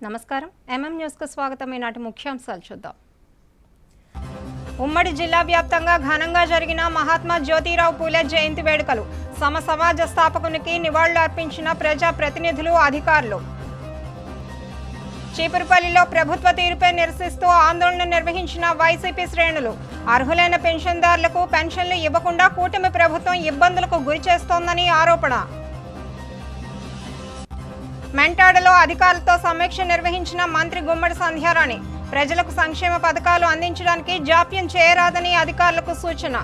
నమస్కారం MM news కు స్వాగతం. ఈనాటి ముఖ్యాంశాలు చూద్దాం. ఉమ్మడి జిల్లా వ్యాప్తంగా ఘనంగా జరిగిన మహాత్మా జ్యోతిరావు పూలే జయంతి వేడుకలు. సమాజ స్థాపకునికి నివాళులు అర్పించిన ప్రజా ప్రతినిధులు, అధికారులు. చీపురుపల్లిలో ప్రభుత్వ తీరుపై నిరసిస్తూ ఆందోళన నిర్వహించిన వైసీపీ శ్రేణులు. అర్హులైన పెన్షన్దారులకు పెన్షన్లు ఇవ్వకుండా కూటమి ప్రభుత్వం ఇబ్బందులకు గురిచేస్తోందని ఆరోపణ. మెంటాడలో అధికారులతో సమీక్ష నిర్వహించిన మంత్రి గుమ్మడి సంధ్యారాణి. ప్రజలకు సంక్షేమ పథకాలు అందించడానికి జాప్యం చేయరాదని అధికారులకు సూచన.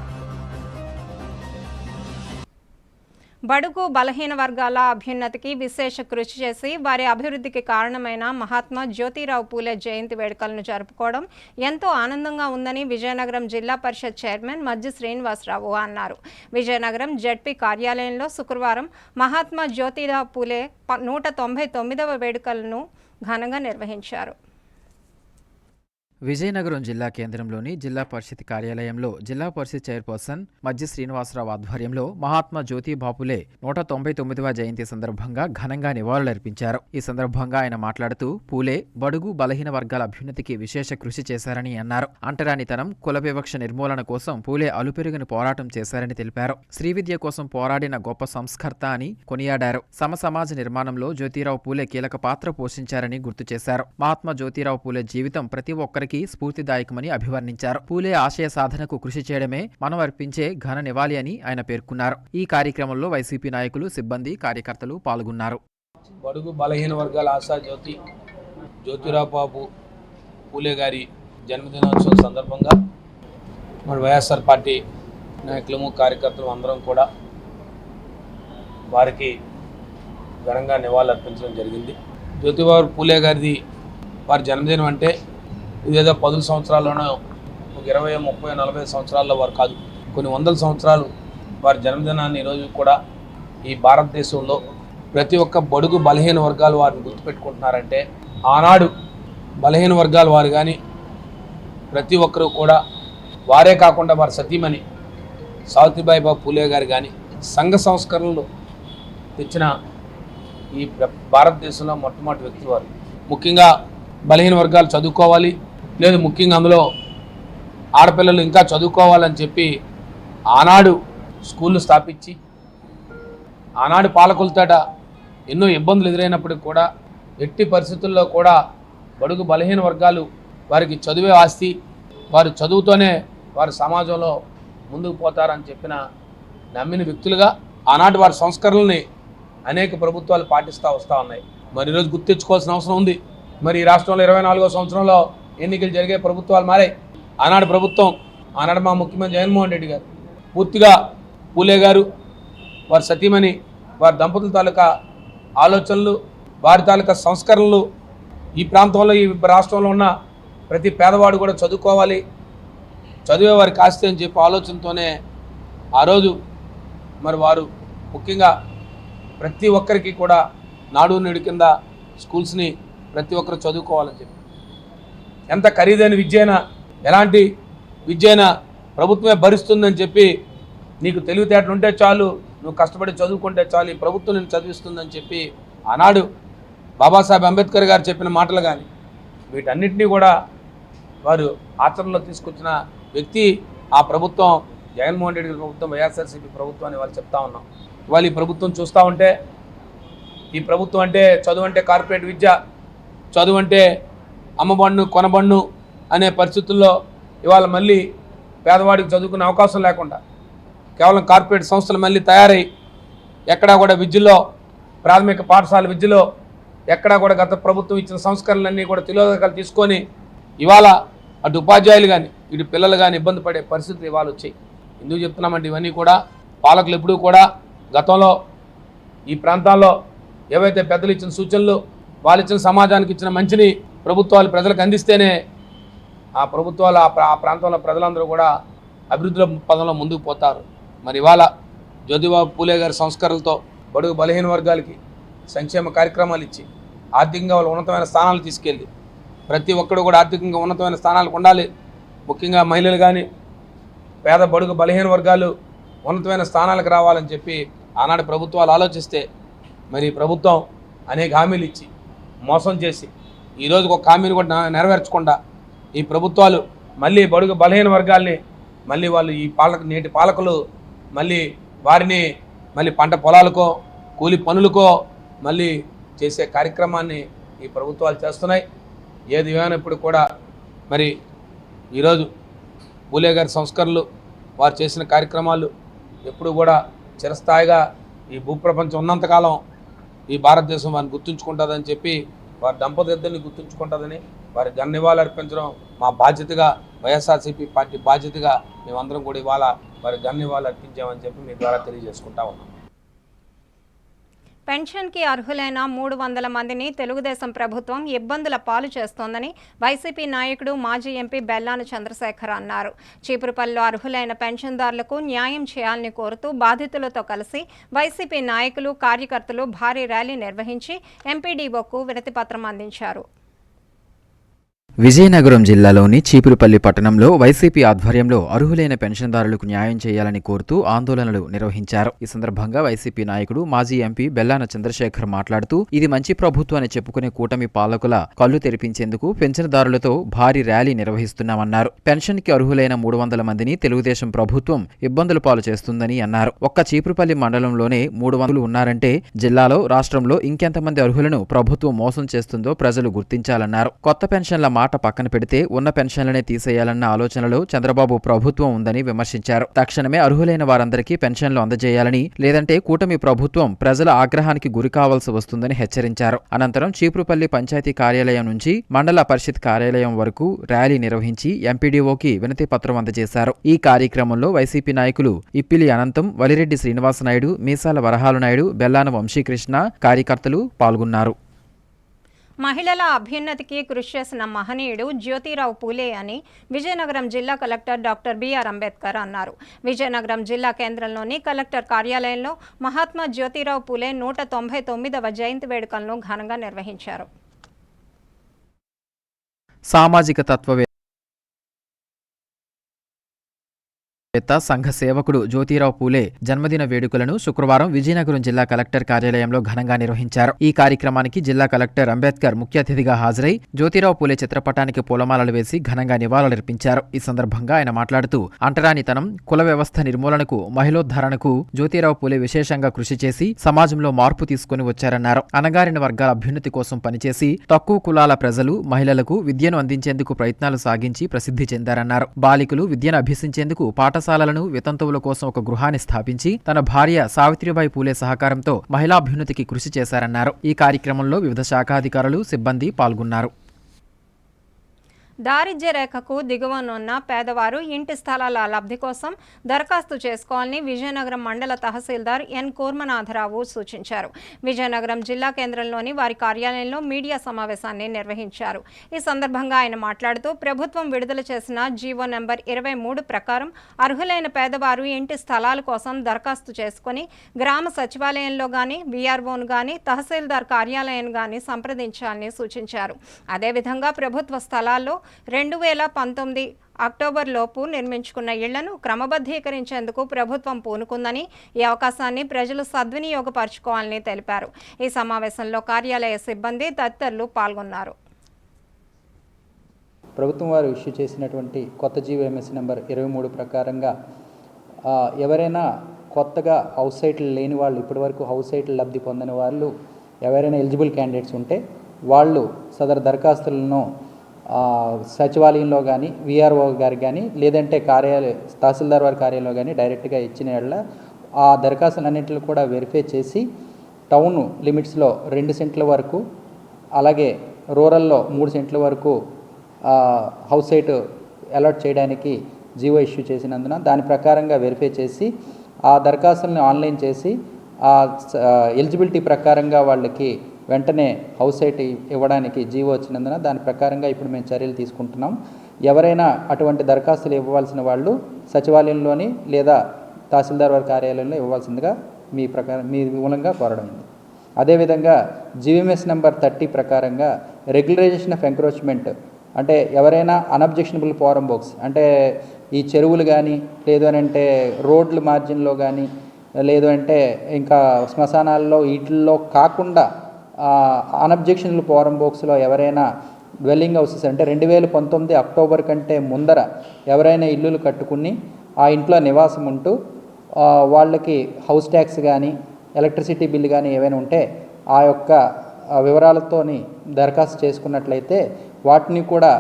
బడుగు బలహీన వర్గాల అభ్యున్నతికి విశేష కృషి చేసి వారి అభివృద్ధికి కారణమైన మహాత్మా జ్యోతిరావు పూలే జయంతి వేడుకలను జరుపుకోవడం ఎంతో ఆనందంగా ఉందని విజయనగరం జిల్లా పరిషత్ చైర్మన్ మజ్జి శ్రీనివాసరావు అన్నారు. విజయనగరం జెడ్పీ కార్యాలయంలో శుక్రవారం మహాత్మా జ్యోతిరావు పూలే 199వ వేడుకలను ఘనంగా నిర్వహించారు. విజయనగరం జిల్లా కేంద్రంలోని జిల్లా పరిషత్ కార్యాలయంలో జిల్లా పరిషత్ చైర్పర్సన్ మజ్జి శ్రీనివాసరావు ఆధ్వర్యంలో మహాత్మా జ్యోతిబా పూలే 199వ జయంతి సందర్భంగా ఘనంగా నివాళులర్పించారు. ఈ సందర్భంగా ఆయన మాట్లాడుతూ పూలే బడుగు బలహీన వర్గాల అభ్యున్నతికి విశేష కృషి చేశారని అన్నారు. అంటరానితనం, కుల వివక్ష నిర్మూలన కోసం పూలే అలుపెరుగని పోరాటం చేశారని తెలిపారు. శ్రీ విద్య కోసం పోరాడిన గొప్ప సంస్కర్త అని కొనియాడారు. సమాజ నిర్మాణంలో జ్యోతిరావు పూలే కీలక పాత్ర పోషించారని గుర్తు చేశారు. మహాత్మా జ్యోతిరావు పూలే జీవితం ప్రతి ఒక్కరికి స్ఫూర్తిదాయకమని అభివర్ణించారు. పూలే ఆశయ సాధనకు కృషి చేయడమే మనం అర్పించే ఘన నివాళి అని ఆయన పేర్కొన్నారు. ఈ కార్యక్రమంలో వైసీపీ నాయకులు, సిబ్బంది, కార్యకర్తలు పాల్గొన్నారు. బడుగు బలహీన వర్గాల ఆశా జ్యోతి జ్యోతిరావు పూలే గారి జన్మదినోత్సవం సందర్భంగా మన వైఎస్ఆర్ పార్టీ నాయకులము, కార్యకర్తలు అందరం కూడా వారికి ఘనంగా నివాళులు అర్పించడం జరిగింది. జ్యోతిరావు పూలే గారిది వారి జన్మదినం అంటే ఇదేదో 10 సంవత్సరాల్లోనో, ఒక 20, 30, 40 సంవత్సరాల్లో వారు కాదు, కొన్ని వందల సంవత్సరాలు వారి జన్మదినాన్ని ఈరోజు కూడా ఈ భారతదేశంలో ప్రతి ఒక్క బడుగు బలహీన వర్గాలు వారిని గుర్తుపెట్టుకుంటున్నారంటే, ఆనాడు బలహీన వర్గాలు వారు కానీ ప్రతి ఒక్కరూ కూడా వారే కాకుండా వారి సతీమణి సావిత్రిబాయి పూలే గారు కానీ సంఘ సంస్కరణలు తెచ్చిన ఈ భారతదేశంలో మొట్టమొదటి వ్యక్తులు వారు. ముఖ్యంగా బలహీన వర్గాలు చదువుకోవాలి, లేదు ముఖ్యంగా అందులో ఆడపిల్లలు ఇంకా చదువుకోవాలని చెప్పి ఆనాడు స్కూళ్ళు స్థాపించి, ఆనాడు పాలకులతోట ఎన్నో ఇబ్బందులు ఎదురైనప్పటికీ కూడా ఎట్టి పరిస్థితుల్లో కూడా బడుగు బలహీన వర్గాలు వారికి చదువే ఆస్తి, వారు చదువుతోనే వారి సమాజంలో ముందుకు పోతారని చెప్పిన నమ్మిన వ్యక్తులుగా ఆనాటి వారి సంస్కరణల్ని అనేక ప్రభుత్వాలు పాటిస్తూ వస్తూ ఉన్నాయి. మరి ఈరోజు గుర్తించుకోవాల్సిన అవసరం ఉంది. మరి ఈ రాష్ట్రంలో 24వ సంవత్సరంలో ఎన్నికలు జరిగే ప్రభుత్వాలు మారాయి. ఆనాడు ప్రభుత్వం, ఆనాడు మా ముఖ్యమంత్రి జగన్మోహన్ రెడ్డి గారు పూర్తిగా పూలే గారు, వారి సతీమణి, వారి దంపతుల తాలూకా ఆలోచనలు, వారి తాలూకా సంస్కరణలు ఈ ప్రాంతంలో, ఈ రాష్ట్రంలో ఉన్న ప్రతి పేదవాడు కూడా చదువుకోవాలి, చదివే వారికి ఆస్తి అని చెప్పి ఆలోచనతోనే ఆ రోజు మరి వారు ముఖ్యంగా ప్రతి ఒక్కరికి కూడా నాడు నేడు కింద స్కూల్స్ని ప్రతి ఒక్కరు చదువుకోవాలని చెప్పి, ఎంత ఖరీదైన విద్య అయినా, ఎలాంటి విద్య అయినా ప్రభుత్వమే భరిస్తుందని చెప్పి, నీకు తెలివితేటలు ఉంటే చాలు, నువ్వు కష్టపడి చదువుకుంటే చాలు, ఈ ప్రభుత్వం నేను చదివిస్తుందని చెప్పి ఆనాడు బాబాసాహెబ్ అంబేద్కర్ గారు చెప్పిన మాటలు కానీ వీటన్నిటినీ కూడా వారు ఆచరణలో తీసుకొచ్చిన వ్యక్తి ఆ ప్రభుత్వం, జగన్మోహన్ రెడ్డి ప్రభుత్వం, వైఎస్ఆర్సీపీ ప్రభుత్వం అని వాళ్ళు చెప్తా ఉన్నాం. ఇవాళ ఈ ప్రభుత్వం చూస్తూ ఉంటే, ఈ ప్రభుత్వం అంటే చదువు అంటే కార్పొరేట్ విద్య, చదువు అంటే అమ్మబన్ను కొనబన్ను అనే పరిస్థితుల్లో ఇవాళ మళ్ళీ పేదవాడికి చదువుకునే అవకాశం లేకుండా కేవలం కార్పొరేట్ సంస్థలు మళ్ళీ తయారై ఎక్కడా కూడా విద్యలో, ప్రాథమిక పాఠశాల విద్యలో ఎక్కడా కూడా గత ప్రభుత్వం ఇచ్చిన సంస్కరణలన్నీ కూడా తిలోదకాలు తీసుకొని ఇవాళ అటు ఉపాధ్యాయులు కానీ ఇటు పిల్లలు కానీ ఇబ్బంది పడే పరిస్థితులు ఇవాళ వచ్చాయి. ఎందుకు చెప్తున్నామంటే ఇవన్నీ కూడా పాలకులు ఎప్పుడూ కూడా గతంలో ఈ ప్రాంతాల్లో ఏవైతే పెద్దలు ఇచ్చిన సూచనలు, వాళ్ళు ఇచ్చిన సమాజానికి ఇచ్చిన మంచిని ప్రభుత్వాలు ప్రజలకు అందిస్తేనే ఆ ప్రభుత్వాలు ఆ ప్రాంతంలో ప్రజలందరూ కూడా అభివృద్ధిలో పదంలో ముందుకు పోతారు. మరి ఇవాళ జ్యోతిబా పూలే గారి సంస్కరణలతో బడుగు బలహీన వర్గాలకి సంక్షేమ కార్యక్రమాలు ఇచ్చి ఆర్థికంగా వాళ్ళు ఉన్నతమైన స్థానాలు తీసుకెళ్ళి ప్రతి ఒక్కరు కూడా ఆర్థికంగా ఉన్నతమైన స్థానాలకు ఉండాలి. ముఖ్యంగా మహిళలు కానీ పేద బడుగు బలహీన వర్గాలు ఉన్నతమైన స్థానాలకు రావాలని చెప్పి ఆనాడు ప్రభుత్వాలు ఆలోచిస్తే, మరి ప్రభుత్వం అనేక హామీలు ఇచ్చి మోసం చేసి ఈరోజు ఒక హామీని కూడా నెరవేర్చకుండా ఈ ప్రభుత్వాలు మళ్ళీ బడుగు బలహీన వర్గాల్ని మళ్ళీ వాళ్ళు ఈ నేటి పాలకులు మళ్ళీ వారిని మళ్ళీ పంట పొలాలకో కూలి పనులకో మళ్ళీ చేసే కార్యక్రమాన్ని ఈ ప్రభుత్వాలు చేస్తున్నాయి. ఏది ఏమైనప్పుడు కూడా మరి ఈరోజు పూలే గారి సంస్కరణలు వారు చేసిన కార్యక్రమాలు ఎప్పుడు కూడా చిరస్థాయిగా ఈ భూప్రపంచం ఉన్నంతకాలం ఈ భారతదేశం వారిని గుర్తుంచుకుంటుందని చెప్పి వారి దంపతులిద్దరిని గుర్తుంచుకుంటుందని వారి ఘన నివాళులు అర్పించడం మా బాధ్యతగా, వైఎస్ఆర్సీపీ పార్టీ బాధ్యతగా మేమందరం కూడా ఇవాళ వారి ఘన నివాళులు అర్పించామని చెప్పి మీ ద్వారా తెలియజేసుకుంటా ఉన్నాం. పెన్షన్కి అర్హులైన 300 మందిని తెలుగుదేశం ప్రభుత్వం ఇబ్బందుల పాలు చేస్తోందని వైసీపీ నాయకుడు మాజీ ఎంపీ బెల్లాన చంద్రశేఖర్ అన్నారు. చీపురుపల్లిలో అర్హులైన పెన్షన్దారులకు న్యాయం చేయాలని కోరుతూ బాధితులతో కలిసి వైసీపీ నాయకులు, కార్యకర్తలు భారీ ర్యాలీ నిర్వహించి ఎంపీడీఓకు వినతిపత్రం అందించారు. విజయనగరం జిల్లాలోని చీపురుపల్లి పట్టణంలో వైసీపీ ఆధ్వర్యంలో అర్హులైన పెన్షన్దారులకు న్యాయం చేయాలని కోరుతూ ఆందోళనలు నిర్వహించారు. ఈ సందర్భంగా వైసీపీ నాయకుడు మాజీ ఎంపీ బెల్లాన చంద్రశేఖర్ మాట్లాడుతూ ఇది మంచి ప్రభుత్వం అని చెప్పుకునే కూటమి పాలకుల కళ్లు తెరిపించేందుకు పెన్షన్దారులతో భారీ ర్యాలీ నిర్వహిస్తున్నామన్నారు. పెన్షన్కి అర్హులైన 300 మందిని తెలుగుదేశం ప్రభుత్వం ఇబ్బందుల పాలు చేస్తుందని అన్నారు. ఒక్క చీపురుపల్లి మండలంలోనే 300 ఉన్నారంటే జిల్లాలో, రాష్ట్రంలో ఇంకెంతమంది అర్హులను ప్రభుత్వం మోసం చేస్తుందో ప్రజలు గుర్తించాలన్నారు. కొత్త పెన్షన్ల మాట పక్కన పెడితే ఉన్న పెన్షన్లనే తీసేయాలన్న ఆలోచనలో చంద్రబాబు ప్రభుత్వం ఉందని విమర్శించారు. తక్షణమే అర్హులైన వారందరికీ పెన్షన్లు అందజేయాలని, లేదంటే కూటమి ప్రభుత్వం ప్రజల ఆగ్రహానికి గురి కావాల్సి వస్తుందని హెచ్చరించారు. అనంతరం చీపురుపల్లి పంచాయతీ కార్యాలయం నుంచి మండల పరిషత్ కార్యాలయం వరకు ర్యాలీ నిర్వహించి ఎంపీడీఓకి వినతి పత్రం అందజేశారు. ఈ కార్యక్రమంలో వైసీపీ నాయకులు ఇప్పిలి అనంతం, వలిరెడ్డి శ్రీనివాసనాయుడు, మీసాల వరహాలునాయుడు, బెల్లాన వంశీకృష్ణ, కార్యకర్తలు పాల్గొన్నారు. మహిళల అభ్యున్నతికి కృషి చేసిన మహనీయుడు జ్యోతిరావు పూలే అని విజయనగరం జిల్లా కలెక్టర్ డాక్టర్ బిఆర్ అంబేద్కర్ అన్నారు. విజయనగరం జిల్లా కేంద్రంలోని కలెక్టర్ కార్యాలయంలో మహాత్మా జ్యోతిరావు పూలే 199వ జయంతి వేడుకలను ఘనంగా నిర్వహించారు. సామాజిక తత్వవేత్త సంఘ సేవకుడు జ్యోతిరావు పూలే జన్మదిన వేడుకలను శుక్రవారం విజయనగరం జిల్లా కలెక్టర్ కార్యాలయంలో ఘనంగా నిర్వహించారు. ఈ కార్యక్రమానికి జిల్లా కలెక్టర్ అంబేద్కర్ ముఖ్య అతిథిగా హాజరై జ్యోతిరావు పూలే చిత్రపటానికి పూలమాలలు వేసి ఘనంగా నివాళులర్పించారు. ఈ సందర్భంగా ఆయన మాట్లాడుతూ అంటరానితనం, కుల వ్యవస్థ నిర్మూలనకు, మహిళోద్ధరణకు జ్యోతిరావు పూలే విశేషంగా కృషి చేసి సమాజంలో మార్పు తీసుకుని వచ్చారన్నారు. అణగారిన వర్గాల అభ్యున్నతి కోసం పనిచేసి తక్కువ కులాల ప్రజలు, మహిళలకు విద్యను అందించేందుకు ప్రయత్నాలు సాగించి ప్రసిద్ధి చెందారన్నారు. బాలికలు విద్యను అభ్యసించేందుకు పాఠశాలలను, వితంతువుల కోసం ఒక గృహాన్ని స్థాపించి తన భార్య సావిత్రిబాయి పూలే సహకారంతో మహిళాభ్యున్నతికి కృషి చేశారన్నారు. ఈ కార్యక్రమంలో వివిధ శాఖాధికారులు, సిబ్బంది పాల్గొన్నారు. దారిద్ర్య రేఖకు దిగువనున్న పేదవారు ఇంటి స్థలాల లబ్ధి కోసం దరఖాస్తు చేసుకోవాలని విజయనగరం మండల తహసీల్దార్ ఎన్ కూర్మనాథరావు సూచించారు. విజయనగరం జిల్లా కేంద్రంలోని వారి కార్యాలయంలో మీడియా సమావేశాన్ని నిర్వహించారు. ఈ సందర్భంగా ఆయన మాట్లాడుతూ ప్రభుత్వం విడుదల చేసిన జీవో నెంబర్ 23 ప్రకారం అర్హులైన పేదవారు ఇంటి స్థలాల కోసం దరఖాస్తు చేసుకుని గ్రామ సచివాలయంలో గానీ, వీఆర్ఓను గానీ, తహసీల్దార్ కార్యాలయం గానీ సంప్రదించాలని సూచించారు. అదేవిధంగా ప్రభుత్వ స్థలాల్లో 2019 అక్టోబర్ లోపు నిర్మించుకున్న ఇళ్లను క్రమబద్ధీకరించేందుకు ప్రభుత్వం పూనుకుందని, ఈ అవకాశాన్ని ప్రజలు సద్వినియోగపరచుకోవాలని తెలిపారు. ఈ సమావేశంలో కార్యాలయ సిబ్బంది తదితరులు పాల్గొన్నారు. ప్రభుత్వం వారు ఇష్యూ చేసినటువంటి కొత్త జీవోఎంఎస్ నెంబర్ 23 ప్రకారంగా ఎవరైనా కొత్తగా హౌస్ సైట్లు లేని వాళ్ళు, ఇప్పటివరకు హౌస్ సైట్లు లబ్ధి పొందని వాళ్ళు ఎవరైనా ఎలిజిబుల్ క్యాండిడేట్స్ ఉంటే వాళ్ళు సదరు దరఖాస్తులను సచివాలయంలో కానీ, వీఆర్ఓ గారికి కానీ, లేదంటే తహసీల్దార్ వారి కార్యాలయంలో కానీ డైరెక్ట్గా ఇచ్చిన వాళ్ళ ఆ దరఖాస్తులన్నింటిని కూడా వెరిఫై చేసి టౌన్ లిమిట్స్లో 2 సెంట్ల వరకు, అలాగే రూరల్లో 3 సెంట్ల వరకు హౌస్ సైట్ అలాట్ చేయడానికి జీవో ఇష్యూ చేసినందున దాని ప్రకారంగా వెరిఫై చేసి ఆ దరఖాస్తులను ఆన్లైన్ చేసి ఎలిజిబిలిటీ ప్రకారంగా వాళ్ళకి వెంటనే హౌస్ సైట్ ఇవ్వడానికి జీవో వచ్చినందున దాని ప్రకారంగా ఇప్పుడు మేము చర్యలు తీసుకుంటున్నాం. ఎవరైనా అటువంటి దరఖాస్తులు ఇవ్వవలసిన వాళ్ళు సచివాలయంలోని లేదా తహసీల్దార్ వారి కార్యాలయంలో ఇవ్వవలసిందిగా మీ మూలంగా కోరడమైంది. అదేవిధంగా జీవీఎంఎస్ నెంబర్ 30 ప్రకారంగా రెగ్యులరైజేషన్ ఆఫ్ ఎంక్రోచ్మెంట్ అంటే ఎవరైనా అన్అబ్జెక్షనబుల్ ఫారం బోక్స్ అంటే ఈ చెరువులు కానీ, లేదు అని అంటే రోడ్ల మార్జిన్లో కానీ, లేదు అంటే ఇంకా శ్మశానాల్లో వీటిల్లో కాకుండా అన్అబ్జెక్షనబుల్ ఫారం బోక్స్లో ఎవరైనా డ్వెల్లింగ్ హౌసెస్ అంటే 2019 అక్టోబర్ కంటే ముందర ఎవరైనా ఇల్లులు కట్టుకుని ఆ ఇంట్లో నివాసం ఉంటూ వాళ్ళకి హౌస్ ట్యాక్స్ కానీ ఎలక్ట్రిసిటీ బిల్లు కానీ ఏవైనా ఉంటే ఆ యొక్క వివరాలతోని దరఖాస్తు చేసుకున్నట్లయితే వాటిని కూడా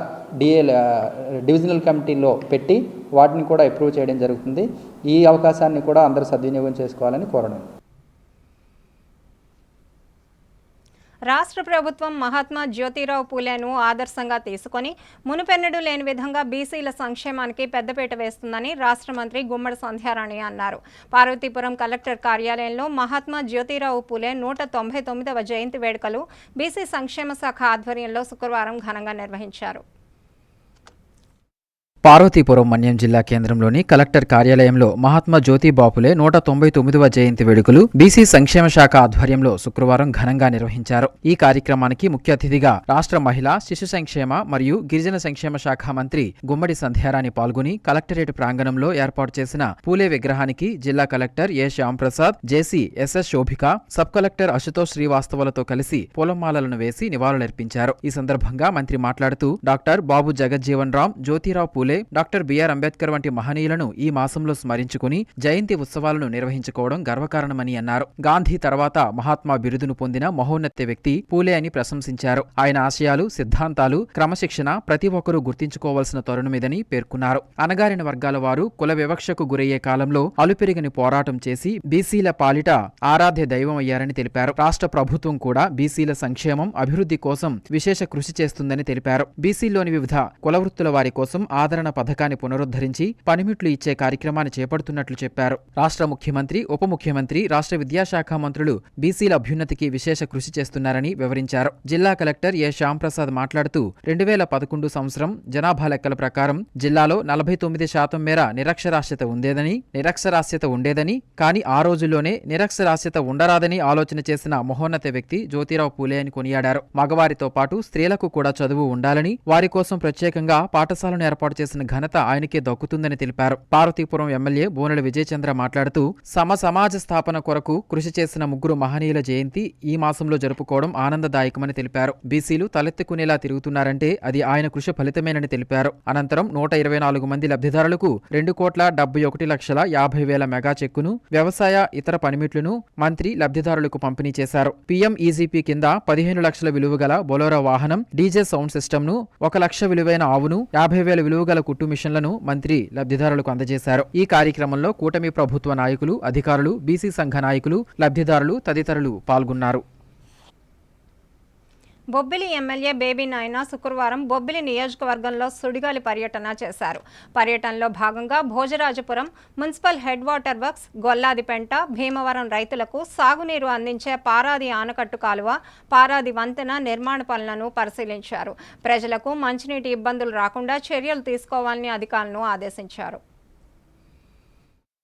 డివిజనల్ కమిటీలో పెట్టి వాటిని కూడా అప్రూవ్ చేయడం జరుగుతుంది. ఈ అవకాశాన్ని కూడా అందరూ సద్వినియోగం చేసుకోవాలని కోరడం. రాష్ట్ర ప్రభుత్వం మహాత్మా జ్యోతిరావు పూలేను ఆదర్శంగా తీసుకొని మునుపెన్నడూ లేని విధంగా బీసీల సంక్షేమానికి పెద్దపీట వేస్తుందని రాష్ట్ర మంత్రి గుమ్మడి సంధ్యారాణి అన్నారు. పార్వతీపురం కలెక్టర్ కార్యాలయంలో మహాత్మా జ్యోతిరావు పూలే 199వ జయంతి వేడుకలు బీసీ సంక్షేమ శాఖ ఆధ్వర్యంలో శుక్రవారం ఘనంగా నిర్వహించారు. పార్వతీపురం మన్యం జిల్లా కేంద్రంలోని కలెక్టర్ కార్యాలయంలో మహాత్మా జ్యోతి బాపులే 199వ జయంతి వేడుకలు బీసీ సంక్షేమ శాఖ ఆధ్వర్యంలో శుక్రవారం ఘనంగా నిర్వహించారు. ఈ కార్యక్రమానికి ముఖ్య అతిథిగా రాష్ట్ర మహిళా శిశు సంక్షేమ మరియు గిరిజన సంక్షేమ శాఖ మంత్రి గుమ్మడి సంధ్యారాణి పాల్గొని కలెక్టరేట్ ప్రాంగణంలో ఏర్పాటు చేసిన పూలే విగ్రహానికి జిల్లా collector A Shyamprasad, JC S S Shobhika, sub collector Ashutosh శ్రీవాస్తవులతో కలిసి పూలమాలలను వేసి నివాళులర్పించారు. ఈ సందర్భంగా మంత్రి మాట్లాడుతూ doctor Babu Jagjivan Ram, Jyotirao Phule, doctor B R Ambedkar వంటి మహనీయులను ఈ మాసంలో స్మరించుకుని జయంతి ఉత్సవాలను నిర్వహించుకోవడం గర్వకారణమని అన్నారు. గాంధీ తర్వాత మహాత్మా బిరుదును పొందిన మహోన్నత వ్యక్తి పూలే అని ప్రశంసించారు. ఆయన ఆశయాలు, సిద్ధాంతాలు, క్రమశిక్షణ ప్రతి ఒక్కరూ గుర్తించుకోవాల్సిన తరుణమిదని పేర్కొన్నారు. అణగారిన వర్గాల వారు కుల వివక్షకు గురయ్యే కాలంలో అలుపెరిగని పోరాటం చేసి బీసీల పాలిట ఆరాధ్య దైవం అయ్యారని తెలిపారు. రాష్ట్ర ప్రభుత్వం కూడా బీసీల సంక్షేమం, అభివృద్ధి కోసం విశేష కృషి చేస్తుందని తెలిపారు. బీసీలోని వివిధ కులవృత్తుల వారి కోసం ఆదరణ పథకాన్ని పునరుద్ధరించి పనిముట్లు ఇచ్చే కార్యక్రమాన్ని చేపడుతున్నట్లు చెప్పారు. రాష్ట్ర ముఖ్యమంత్రి, ఉప ముఖ్యమంత్రి, రాష్ట్ర విద్యాశాఖ మంత్రులు బీసీల అభ్యున్నతికి విశేష కృషి చేస్తున్నారని వివరించారు. జిల్లా కలెక్టర్ ఏ శ్యాంప్రసాద్ మాట్లాడుతూ 2011 సంవత్సరం జనాభా లెక్కల ప్రకారం జిల్లాలో 49% మేర నిరక్షరాస్యత ఉండేదని కానీ ఆ రోజుల్లోనే నిరక్షరాస్యత ఉండరాదని ఆలోచన చేసిన మహోన్నత వ్యక్తి జ్యోతిరావు పూలే అని కొనియాడారు. మగవారితో పాటు స్త్రీలకు కూడా చదువు ఉండాలని, వారి కోసం ప్రత్యేకంగా పాఠశాలను ఏర్పాటు చేసిన ఘనత ఆయనకే దక్కుతుందని తెలిపారు. పార్వతీపురం ఎమ్మెల్యే బోనెల విజయచంద్ర మాట్లాడుతూ సమాజ స్థాపన కొరకు కృషి చేసిన ముగ్గురు మహనీయుల జయంతి ఈ మాసంలో జరుపుకోవడం ఆనందదాయకమని తెలిపారు. బీసీలు తలెత్తుకునేలా తిరుగుతున్నారంటే అది ఆయన కృషి ఫలితమేనని తెలిపారు. అనంతరం 124 మంది లబ్ధిదారులకు 2,71,50,000 మెగా చెక్కును, వ్యవసాయ ఇతర పనిముట్లను మంత్రి లబ్ధిదారులకు పంపిణీ చేశారు. పీఎం ఈజీపీ కింద 15 లక్షల విలువ గల బొలోరో వాహనం, డీజే సౌండ్ సిస్టమ్ను, 1 లక్ష విలువైన ఆవును, 50,000 విలువ గల కుట్టు మిషన్లను మంత్రి లబ్ధిదారులకు అందజేశారు. ఈ కార్యక్రమంలో కూటమి ప్రభుత్వ నాయకులు, అధికారులు, బీసీ సంఘ నాయకులు, లబ్ధిదారులు తదితరులు పాల్గొన్నారు. బొబ్బిలి ఎమ్మెల్యే బేబీ నాయన శుక్రవారం బొబ్బిలి నియోజకవర్గంలో సుడిగాలి పర్యటన చేశారు. పర్యటనలో భాగంగా Bhojarajapuram municipal head water works, Golladipenta, Bhimavaram రైతులకు సాగునీరు అందించే పారాది ఆనకట్టు కాలువ, పారాది వంతెన నిర్మాణ పనులను పరిశీలించారు. ప్రజలకు మంచినీటి ఇబ్బందులు రాకుండా చర్యలు తీసుకోవాలని అధికారులను ఆదేశించారు.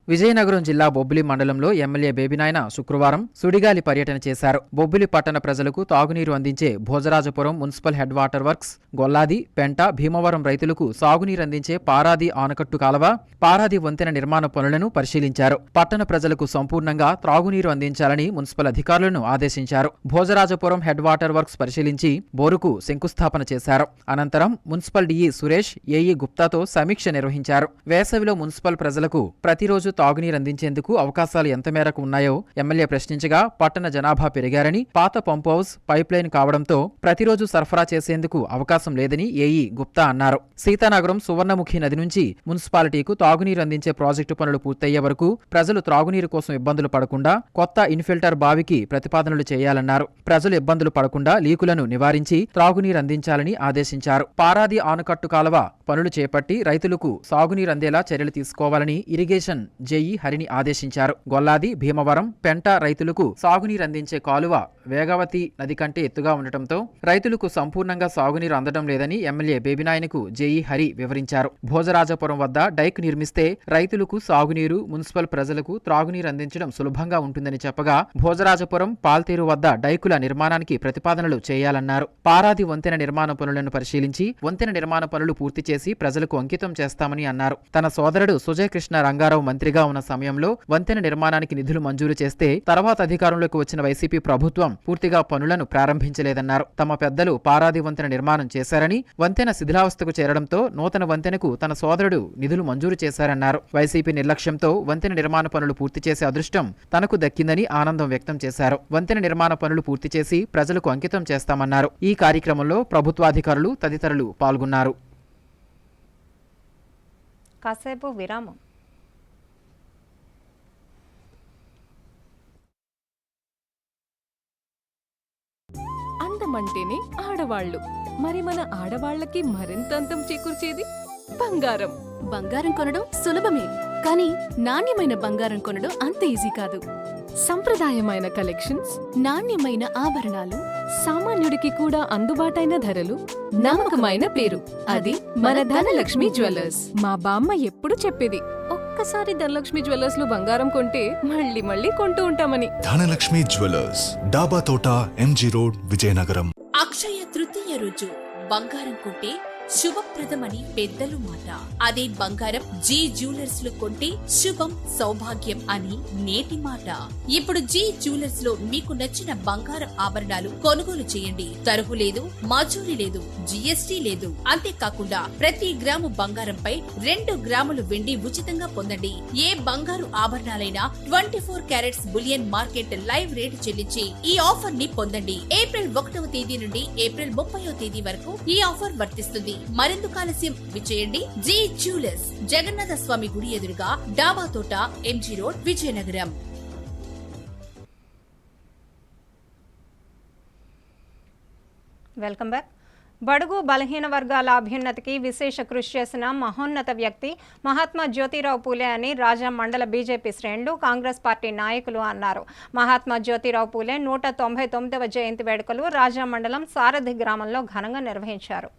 విజయనగరం జిల్లా బొబ్బిలి మండలంలో ఎమ్మెల్యే బేబీనాయన శుక్రవారం సుడిగాలి పర్యటన చేశారు. బొబ్బిలి పట్టణ ప్రజలకు తాగునీరు అందించే భోజరాజపురం మున్సిపల్ హెడ్ వాటర్ వర్క్స్, గొల్లాది, పెంట, భీమవరం రైతులకు సాగునీరు అందించే పారాది ఆనకట్టు కాలువ, పారాది వంతెన నిర్మాణ పనులను పరిశీలించారు. పట్టణ ప్రజలకు సంపూర్ణంగా త్రాగునీరు అందించాలని మున్సిపల్ అధికారులను ఆదేశించారు. భోజరాజపురం హెడ్ వాటర్ వర్క్స్ పరిశీలించి బోరుకు శంకుస్థాపన చేశారు. అనంతరం మున్సిపల్ డిఈ సురేష్, ఏఈ గుప్తాతో సమీక్ష నిర్వహించారు. వేసవిలో మున్సిపల్ ప్రజలకు ప్రతిరోజు తాగునీరు అందించేందుకు అవకాశాలు ఎంత మేరకు ఉన్నాయో ఎమ్మెల్యే ప్రశ్నించగా, పట్టణ జనాభా పెరిగారని, పాత పంప్ హౌస్ పైప్లైన్ కావడంతో ప్రతిరోజు సరఫరా చేసేందుకు అవకాశం లేదని ఏఈ గుప్తా అన్నారు. సీతానగరం సువర్ణముఖి నది నుంచి మున్సిపాలిటీకు తాగునీరు అందించే ప్రాజెక్టు పనులు పూర్తయ్యే వరకు ప్రజలు త్రాగునీరు కోసం ఇబ్బందులు పడకుండా కొత్త ఇన్ఫిల్టర్ బావికి ప్రతిపాదనలు చేయాలన్నారు. ప్రజలు ఇబ్బందులు పడకుండా లీకులను నివారించి త్రాగునీరు అందించాలని ఆదేశించారు. పారాది ఆనకట్టు కాలువ పనులు చేపట్టి రైతులకు సాగునీరు అందేలా చర్యలు తీసుకోవాలని ఇరిగేషన్ జేఈ హరిని ఆదేశించారు. గొల్లాది, భీమవరం, పెంట రైతులకు సాగునీరు అందించే కాలువ వేగవతి నది కంటే ఎత్తుగా ఉండటంతో రైతులకు సంపూర్ణంగా సాగునీరు అందడం లేదని ఎమ్మెల్యే బేబీనాయనకు జేఈ హరి వివరించారు. భోజరాజపురం వద్ద డైక్ నిర్మిస్తే రైతులకు సాగునీరు, మున్సిపల్ ప్రజలకు త్రాగునీరు అందించడం సులభంగా ఉంటుందని చెప్పగా, భోజరాజపురం, పాల్తేరు వద్ద డైకుల నిర్మాణానికి ప్రతిపాదనలు చేయాలన్నారు. పారాది వంతెన నిర్మాణ పనులను పరిశీలించి వంతెన నిర్మాణ పనులు పూర్తి చేసి ప్రజలకు అంకితం చేస్తామని అన్నారు. తన సోదరుడు సుజయకృష్ణ రంగారావు మంత్రిగా మంత్రిగా ఉన్న సమయంలో వంతెన నిర్మాణానికి నిధులు మంజూరు చేస్తే తర్వాత అధికారంలోకి వచ్చిన వైసీపీ ప్రభుత్వం పూర్తిగా పనులను ప్రారంభించలేదన్నారు. తమ పెద్దలు పారాది వంతెన నిర్మాణం చేశారని, వంతెన శిథిలావస్థకు చేరడంతో నూతన వంతెనకు తన సోదరుడు నిధులు మంజూరు చేశారన్నారు. వైసీపీ నిర్లక్ష్యంతో వంతెన నిర్మాణ పనులు పూర్తి చేసే అదృష్టం తనకు దక్కిందని ఆనందం వ్యక్తం చేశారు. వంతెన నిర్మాణ పనులు పూర్తి చేసి ప్రజలకు అంకితం చేస్తామన్నారు. ఈ కార్యక్రమంలో ప్రభుత్వాధికారులు తదితరులు పాల్గొన్నారు. కాసేపు విరామం. అందమంటేనే ఆడవాళ్లు. మరి మన ఆడవాళ్లకి మరింత అందం చేకూర్చేది బంగారం. బంగారం కొనడం సులభమే, కానీ నాణ్యమైన బంగారం కొనడం అంత ఈజీ కాదు. సంప్రదాయమైన కలెక్షన్స్, నాణ్యమైన ఆభరణాలు, సామాన్యుడికి కూడా అందుబాటైన ధరలు, నమ్మకమైన పేరు, అది మన ధనలక్ష్మి జ్యువెలర్స్. మా బామ్మ ఎప్పుడు చెప్పేది, ఒక్కసారి ధనలక్ష్మి జ్యువెలర్స్ లో బంగారం కొంటే మళ్ళీ మళ్ళీ కొంటూ ఉంటామని. ధనలక్ష్మి జ్యువెలర్స్, డాబా తోట, ఎంజీ రోడ్, విజయనగరం. అక్షయ తృతీయ రోజు బంగారం కొంటే శుభప్రదమని పెద్దలు మాట. అదే బంగారం జీ జ్యువెలర్స్ లో కొంటే శుభం సౌభాగ్యం అని నేటి మాట. ఇప్పుడు జీ జ్యువెలర్స్ లో మీకు నచ్చిన బంగారం ఆభరణాలు కొనుగోలు చేయండి. తరుగు లేదు, మజూరీ లేదు, జీఎస్టీ లేదు. అంతేకాకుండా ప్రతి గ్రాము బంగారంపై 2 గ్రాములు వెండి ఉచితంగా పొందండి. ఏ బంగారు ఆభరణాలైనా 24 carats bullion market live rate చెల్లించి ఈ ఆఫర్ ని పొందండి. ఏప్రిల్ 1వ తేదీ నుండి ఏప్రిల్ 30వ తేదీ వరకు ఈ ఆఫర్ వర్తిస్తుంది. మరెందుకు ఆలస్యం, విచ్చేయండి జీ జ్యువెలర్స్, జగన్నాథ స్వామి గుడి ఎదురుగా, డాబా తోట, MG road, Vizianagaram. Welcome back. బడుగు బలహీన వర్గాల అభ్యున్నతికి విశేష కృషి చేసిన మహోన్నత వ్యక్తి మహాత్మా జ్యోతిరావు పూలే అని రాజాం మండల బీజేపీ శ్రేణులు, కాంగ్రెస్ పార్టీ నాయకులు అన్నారు. మహాత్మా జ్యోతిరావు పూలే 199వ జయంతి వేడుకలు రాజాం మండలం సారథి గ్రామంలో ఘనంగా నిర్వహించారు.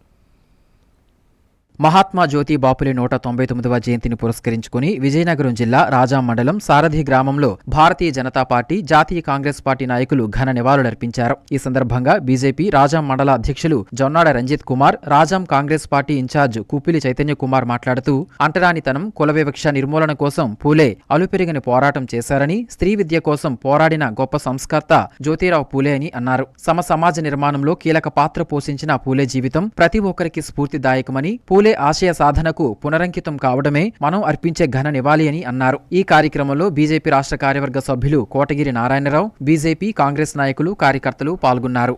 మహాత్మా జ్యోతి బాపులే 199వ జయంతిని పురస్కరించుకుని విజయనగరం జిల్లా రాజాం మండలం సారథి గ్రామంలో భారతీయ జనతా పార్టీ, జాతీయ కాంగ్రెస్ పార్టీ నాయకులు ఘన నివాళులర్పించారు. ఈ సందర్భంగా బీజేపీ రాజాం మండల అధ్యక్షులు జొన్నాడ రంజిత్ కుమార్, రాజాం కాంగ్రెస్ పార్టీ ఇన్ఛార్జ్ కుప్పిలి చైతన్య కుమార్ మాట్లాడుతూ అంటరానితనం, కుల వివక్ష నిర్మూలన కోసం పూలే అలుపెరిగిన పోరాటం చేశారని, స్త్రీ విద్య కోసం పోరాడిన గొప్ప సంస్కర్త జ్యోతిరావు పూలే అని అన్నారు. సమాజ నిర్మాణంలో కీలక పాత్ర పోషించిన పూలే జీవితం ప్రతి ఒక్కరికి స్ఫూర్తిదాయకమని, పూలే ఆశయ సాధనకు పునరంకితం కావడమే మనం అర్పించే ఘన నివాళి అని అన్నారు. ఈ కార్యక్రమంలో బీజేపీ రాష్ట్ర కార్యవర్గ సభ్యులు కోటగిరి నారాయణరావు, బీజేపీ, కాంగ్రెస్ నాయకులు, కార్యకర్తలు పాల్గొన్నారు.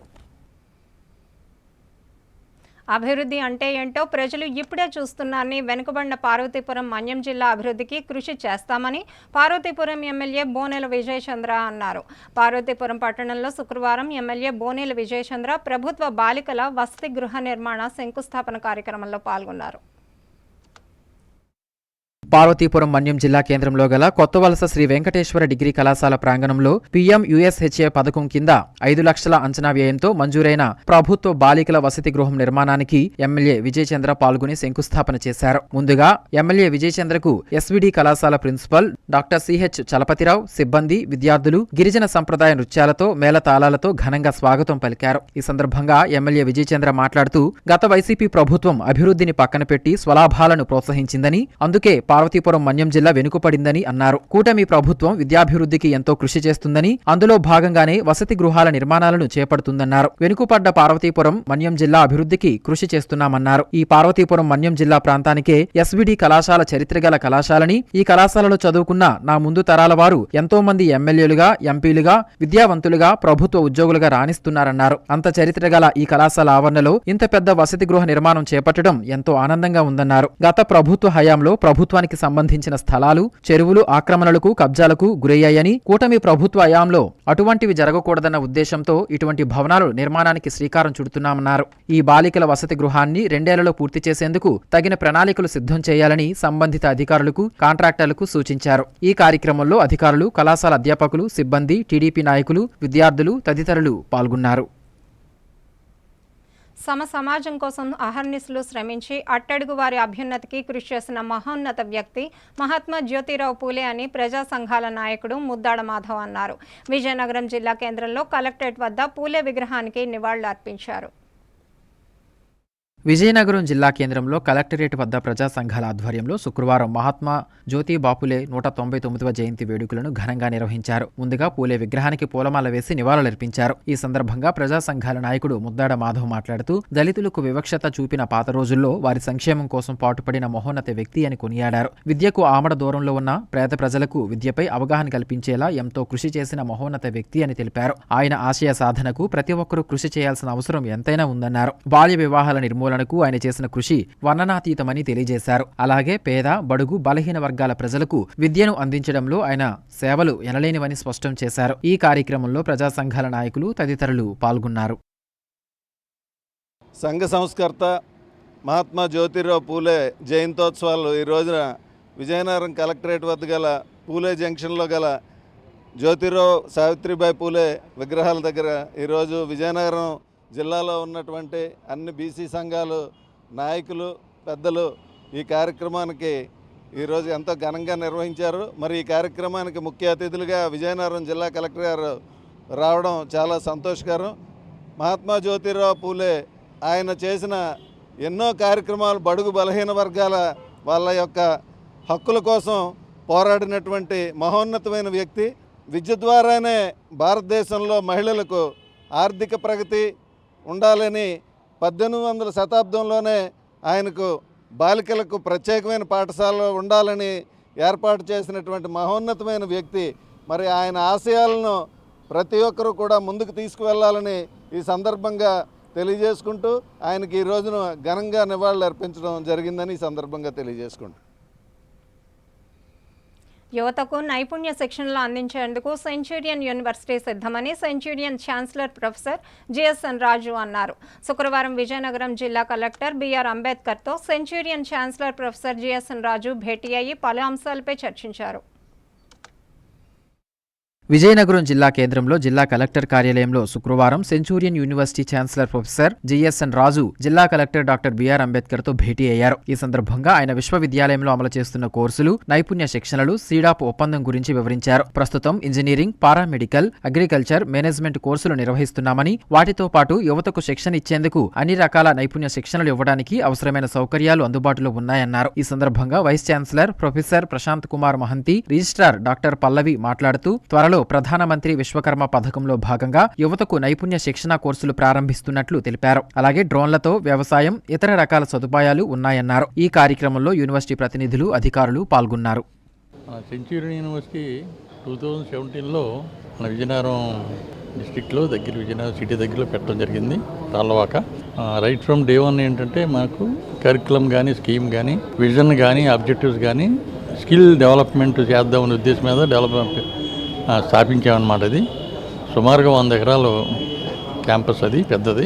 అభివృద్ధి అంటే ఏంటో ప్రజలు ఇప్పుడే చూస్తున్నారని, వెనుకబడిన పార్వతీపురం మన్యం జిల్లా అభివృద్ధికి కృషి చేస్తామని పార్వతీపురం ఎమ్మెల్యే బోనెల విజయచంద్ర అన్నారు. పార్వతీపురం పట్టణంలో శుక్రవారం ఎమ్మెల్యే బోనెల విజయచంద్ర ప్రభుత్వ బాలికల వసతి గృహ నిర్మాణ శంకుస్థాపన కార్యక్రమంలో పాల్గొన్నారు. పార్వతీపురం మన్యం జిల్లా కేంద్రంలో గల కొత్తవలస శ్రీ వెంకటేశ్వర డిగ్రీ కళాశాల ప్రాంగణంలో పీఎం యుఎస్హెచ్ఏ పథకం కింద 5 లక్షల అంచనా వ్యయంతో మంజూరైన ప్రభుత్వ బాలికల వసతి గృహం నిర్మాణానికి ఎమ్మెల్యే విజయచంద్ర పాల్గొని శంకుస్థాపన చేశారు. ముందుగా ఎమ్మెల్యే విజయచంద్రకు ఎస్విడి కళాశాల ప్రిన్సిపల్ డాక్టర్ సిహెచ్ చలపతిరావు, సిబ్బంది, విద్యార్థులు గిరిజన సంప్రదాయ నృత్యాలతో, మేళతాళాలతో ఘనంగా స్వాగతం పలికారు. ఈ సందర్భంగా ఎమ్మెల్యే విజయచంద్ర మాట్లాడుతూ గత వైసీపీ ప్రభుత్వం అభివృద్ధిని పక్కన పెట్టి స్వలాభాలను ప్రోత్సహించిందని, అందుకే పార్వతీపురం మన్యం జిల్లా వెనుకపడిందని అన్నారు. కూటమి ప్రభుత్వం విద్యాభివృద్ధికి ఎంతో కృషి చేస్తుందని, అందులో భాగంగానే వసతి గృహాల నిర్మాణాలను చేపడుతుందన్నారు. వెనుకపడ్డ పార్వతీపురం మన్యం జిల్లా అభివృద్ధికి కృషి చేస్తున్నామన్నారు. ఈ పార్వతీపురం మన్యం జిల్లా ప్రాంతానికే ఎస్విడి కళాశాల చరిత్రగల కళాశాలని, ఈ కళాశాలలో చదువుకున్న నా ముందు తరాల వారు ఎంతో మంది ఎమ్మెల్యేలుగా, ఎంపీలుగా, విద్యావంతులుగా, ప్రభుత్వ ఉద్యోగులుగా రాణిస్తున్నారన్నారు. అంత చరిత్రగల ఈ కళాశాల ఆవరణలో ఇంత పెద్ద వసతి గృహ నిర్మాణం చేపట్టడం ఎంతో ఆనందంగా ఉందన్నారు. గత ప్రభుత్వ హయాంలో ప్రభుత్వానికి సంబంధించిన స్థలాలు, చెరువులు ఆక్రమణలకు, కబ్జాలకు గురయ్యాయని, కూటమి ప్రభుత్వ హయాంలో అటువంటివి జరగకూడదన్న ఉద్దేశంతో ఇటువంటి భవనాలు నిర్మాణానికి శ్రీకారం చుడుతున్నామన్నారు. ఈ బాలికల వసతి గృహాన్ని 2 ఏళ్లలో పూర్తి చేసేందుకు తగిన ప్రణాళికలు సిద్ధం చేయాలని సంబంధిత అధికారులకు, కాంట్రాక్టర్లకు సూచించారు. ఈ కార్యక్రమంలో అధికారులు, కళాశాల అధ్యాపకులు, సిబ్బంది, టీడీపీ నాయకులు, విద్యార్థులు తదితరులు పాల్గొన్నారు. సమాజం కోసం అహర్నిశలు శ్రమించి అట్టడుగు వారి అభ్యున్నతికి కృషి చేసిన మహోన్నత వ్యక్తి మహాత్మా జ్యోతిరావు పూలే అని ప్రజా సంఘాల నాయకుడు ముద్దాడ మాధవ్ అన్నారు. విజయనగరం జిల్లా కేంద్రంలో కలెక్టరేట్ వద్ద పూలే విగ్రహానికి నివాళులు అర్పించారు. విజయనగరం జిల్లా కేంద్రంలో కలెక్టరేట్ వద్ద ప్రజా సంఘాల ఆధ్వర్యంలో శుక్రవారం మహాత్మా జ్యోతి బాపులే 199వ జయంతి వేడుకలను ఘనంగా నిర్వహించారు. ముందుగా పూలే విగ్రహానికి పూలమాల వేసి నివాళులర్పించారు. ఈ సందర్భంగా ప్రజా సంఘాల నాయకుడు ముద్దాడ మాధవ్ మాట్లాడుతూ దళితులకు వివక్షత చూపిన పాత రోజుల్లో వారి సంక్షేమం కోసం పాటుపడిన మహోన్నత వ్యక్తి అని కొనియాడారు. విద్యకు ఆమడ దూరంలో ఉన్న పేద ప్రజలకు విద్యపై అవగాహన కల్పించేలా ఎంతో కృషి చేసిన మహోన్నత వ్యక్తి అని తెలిపారు. ఆయన ఆశయ సాధనకు ప్రతి ఒక్కరూ కృషి చేయాల్సిన అవసరం ఎంతైనా ఉందన్నారు. బాల్య వివాహాల నిర్మూలనకు ఆయన చేసిన కృషి వర్ణనాతీతమని తెలియజేశారు. అలాగే పేద, బడుగు, బలహీన వర్గాల ప్రజలకు విద్యను అందించడంలో ఆయన సేవలు ఎనలేనివని స్పష్టం చేశారు. ఈ కార్యక్రమంలో ప్రజా సంఘాల నాయకులు తదితరులు పాల్గొన్నారు. సంఘ సంస్కర్త మహాత్మా జ్యోతిరావు పూలే జయంతోత్సవాలు ఈ రోజున విజయనగరం కలెక్టరేట్ వద్ద గల పూలే జంక్షన్లో గల జ్యోతిరావు సావిత్రిబాయి పూలే విగ్రహాల దగ్గర ఈరోజు విజయనగరం జిల్లాలో ఉన్నటువంటి అన్ని బీసీ సంఘాలు నాయకులు పెద్దలు ఈ కార్యక్రమానికి ఈరోజు ఎంతో ఘనంగా నిర్వహించారు. మరి ఈ కార్యక్రమానికి ముఖ్య అతిథులుగా విజయనగరం జిల్లా కలెక్టర్ గారు రావడం చాలా సంతోషకరం. మహాత్మా జ్యోతిరావు పూలే ఆయన చేసిన ఎన్నో కార్యక్రమాలు బడుగు బలహీన వర్గాల వాళ్ళ యొక్క హక్కుల కోసం పోరాడినటువంటి మహోన్నతమైన వ్యక్తి. విద్య ద్వారానే భారతదేశంలో మహిళలకు ఆర్థిక ప్రగతి ఉండాలని 1800 శతాబ్దంలోనే ఆయనకు బాలికలకు ప్రత్యేకమైన పాఠశాలలో ఉండాలని ఏర్పాటు చేసినటువంటి మహోన్నతమైన వ్యక్తి. మరి ఆయన ఆశయాలను ప్రతి ఒక్కరూ కూడా ముందుకు తీసుకువెళ్ళాలని ఈ సందర్భంగా తెలియజేసుకుంటూ ఆయనకి ఈ రోజున ఘనంగా నివాళులు అర్పించడం జరిగిందని ఈ సందర్భంగా తెలియజేసుకుంటూ యువతకు నైపుణ్య శిక్షణలు అందించేందుకు సెంచూరియన్ యూనివర్సిటీ సిద్ధమని Centurion chancellor professor G S N Raju అన్నారు. శుక్రవారం విజయనగరం జిల్లా కలెక్టర్ బిఆర్ అంబేద్కర్తో Centurion chancellor professor G S N Raju భేటీ అయ్యి పలు అంశాలపై చర్చించారు. విజయనగరం జిల్లా కేంద్రంలో జిల్లా కలెక్టర్ కార్యాలయంలో శుక్రవారం Centurion university chancellor professor G S N Raju జిల్లా కలెక్టర్ డాక్టర్ బిఆర్ అంబేద్కర్తో భేటీ అయ్యారు. ఈ సందర్భంగా ఆయన విశ్వవిద్యాలయంలో అమలు చేస్తున్న కోర్సులు, నైపుణ్య శిక్షణలు, సీడాప్ ఒప్పందం గురించి వివరించారు. ప్రస్తుతం ఇంజనీరింగ్, పారామెడికల్, అగ్రికల్చర్, మేనేజ్మెంట్ కోర్సులు నిర్వహిస్తున్నామని, వాటితో పాటు యువతకు శిక్షణ ఇచ్చేందుకు అన్ని రకాల నైపుణ్య శిక్షణలు ఇవ్వడానికి అవసరమైన సౌకర్యాలు అందుబాటులో ఉన్నాయన్నారు. ఈ సందర్భంగా vice chancellor professor Prashant Kumar Mahanti, registrar doctor Pallavi మాట్లాడుతూ త్వరలో ప్రధానమంత్రి విశ్వకర్మ పథకంలో భాగంగా యువతకు నైపుణ్య శిక్షణ కోర్సులు ప్రారంభిస్తున్నట్లు తెలిపారు. అలాగే డ్రోన్లతో వ్యవసాయం, ఇతర రకాల సదుపాయాలు ఉన్నాయన్నారు. ఈ కార్యక్రమంలో యూనివర్సిటీ ప్రతినిధులు, అధికారులు పాల్గొన్నారు. సెంచూరియన్ యూనివర్సిటీ 2017లో మన విజయనగరం డిస్టిక్లో దగ్గర విజయనగరం సిటీ దగ్గరలో పెట్టడం జరిగింది. తాళ్ళవాక రైట్ ఫ్రమ్ డే వన్ ఏంటంటే మనకు కరికులం కానీ, స్కీమ్ కానీ, విజన్ కానీ, ఆబ్జెక్టివ్స్ కానీ స్కిల్ డెవలప్మెంట్ చేద్దామనే ఉద్దేశం మీద స్థాపించామన్నమాట. అది సుమారుగా 100 ఎకరాలు క్యాంపస్, అది పెద్దది.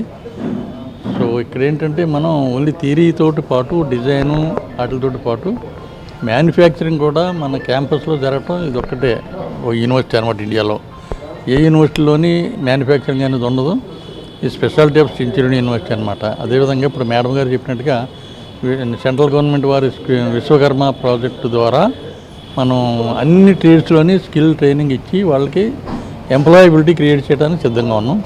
సో ఇక్కడ ఏంటంటే మనం ఓన్లీ థియరీతో పాటు డిజైను వాటితో పాటు మ్యానుఫ్యాక్చరింగ్ కూడా మన క్యాంపస్లో జరగటం ఇది ఒక్కటే ఓ యూనివర్సిటీ అనమాట. ఇండియాలో ఏ యూనివర్సిటీలోని మ్యానుఫ్యాక్చరింగ్ అనేది ఉండదు. ఈ స్పెషాలిటీ ఆఫ్ సెంచూరియన్ యూనివర్సిటీ అనమాట. అదేవిధంగా ఇప్పుడు మేడం గారు చెప్పినట్టుగా సెంట్రల్ గవర్నమెంట్ వారి విశ్వకర్మ ప్రాజెక్టు ద్వారా మనం అన్ని ట్రేడ్స్లోని స్కిల్ ట్రైనింగ్ ఇచ్చి వాళ్ళకి ఎంప్లాయబిలిటీ క్రియేట్ చేయడానికి సిద్ధంగా ఉన్నాం.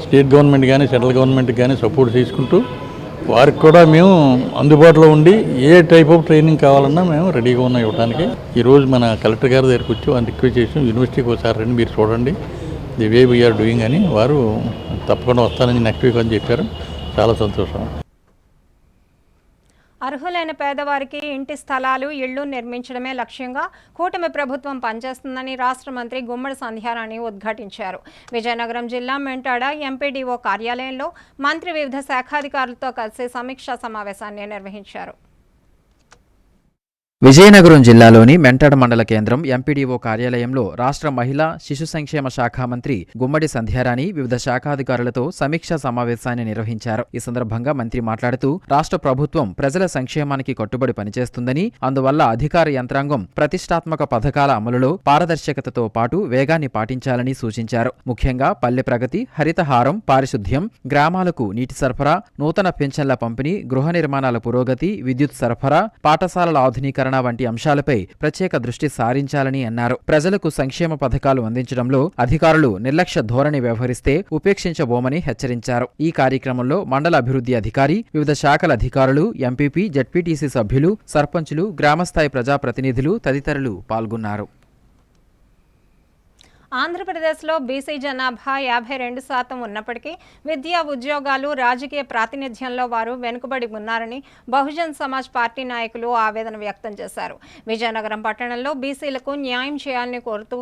స్టేట్ గవర్నమెంట్ కానీ, సెంట్రల్ గవర్నమెంట్ కానీ సపోర్ట్ తీసుకుంటూ వారికి కూడా మేము అందుబాటులో ఉండి ఏ టైప్ ఆఫ్ ట్రైనింగ్ కావాలన్నా మేము రెడీగా ఉన్నాం ఇవ్వడానికి. ఈరోజు మన కలెక్టర్ గారి దగ్గరికి వచ్చి వారిని రిక్వెస్ట్ చేసాం, యూనివర్సిటీకి ఒకసారి రండి, మీరు చూడండి ది వే వీఆర్ డూయింగ్ అని. వారు తప్పకుండా వస్తానని నెక్స్ట్ వీక్ అని చెప్పారు. చాలా సంతోషం. అర్హులైన పేదవారికి ఇంటి స్థలాలు, ఇళ్లు నిర్మించడమే లక్ష్యంగా కూటమి ప్రభుత్వం పనిచేస్తుందని రాష్ట్ర మంత్రి గుమ్మడి సంధ్యారాణి ఉద్ఘాటించారు. విజయనగరం జిల్లా మెంటాడ ఎంపీడీఓ కార్యాలయంలో మంత్రి వివిధ శాఖాధికారులతో కలిసి సమీక్షా సమావేశాన్ని నిర్వహించారు. విజయనగరం జిల్లాలోని మెంటాడ మండల కేంద్రం ఎంపీడీఓ కార్యాలయంలో రాష్ట్ర మహిళా శిశు సంక్షేమ శాఖ మంత్రి గుమ్మడి సంధ్యారాణి వివిధ శాఖాధికారులతో సమీక్షా సమావేశాన్ని నిర్వహించారు. ఈ సందర్భంగా మంత్రి మాట్లాడుతూ రాష్ట్ర ప్రభుత్వం ప్రజల సంక్షేమానికి కట్టుబడి పనిచేస్తుందని, అందువల్ల అధికార యంత్రాంగం ప్రతిష్టాత్మక పథకాల అమలులో పారదర్శకతతో పాటు వేగాన్ని పాటించాలని సూచించారు. ముఖ్యంగా పల్లె ప్రగతి, హరితహారం, పారిశుద్ధ్యం, గ్రామాలకు నీటి సరఫరా, నూతన పింఛన్ల పంపిణీ, గృహ నిర్మాణాల పురోగతి, విద్యుత్ సరఫరా, పాఠశాలల ఆధునీకరణ, పునరుద్ధరణ వంటి అంశాలపై ప్రత్యేక దృష్టి సారించాలని అన్నారు. ప్రజలకు సంక్షేమ పథకాలు అందించడంలో అధికారులు నిర్లక్ష్య ధోరణి వ్యవహరిస్తే ఉపేక్షించబోమని హెచ్చరించారు. ఈ కార్యక్రమంలో మండల అభివృద్ధి అధికారి, వివిధ శాఖల అధికారులు, ఎంపీపీ, జెడ్పీటీసీ సభ్యులు, సర్పంచులు, గ్రామస్థాయి ప్రజాప్రతినిధులు తదితరులు పాల్గొన్నారు. ఆంధ్రప్రదేశ్లో బీసీ జనాభా 52% ఉన్నప్పటికీ విద్యా, ఉద్యోగాలు, రాజకీయ ప్రాతినిధ్యంలో వారు వెనుకబడి ఉన్నారని బహుజన్ సమాజ్ పార్టీ నాయకులు ఆవేదన వ్యక్తం చేశారు. విజయనగరం పట్టణంలో బీసీలకు న్యాయం చేయాలని కోరుతూ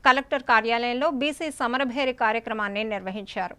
కలెక్టర్ కార్యాలయంలో బీసీ సమరభేరి కార్యక్రమాన్ని నిర్వహించారు.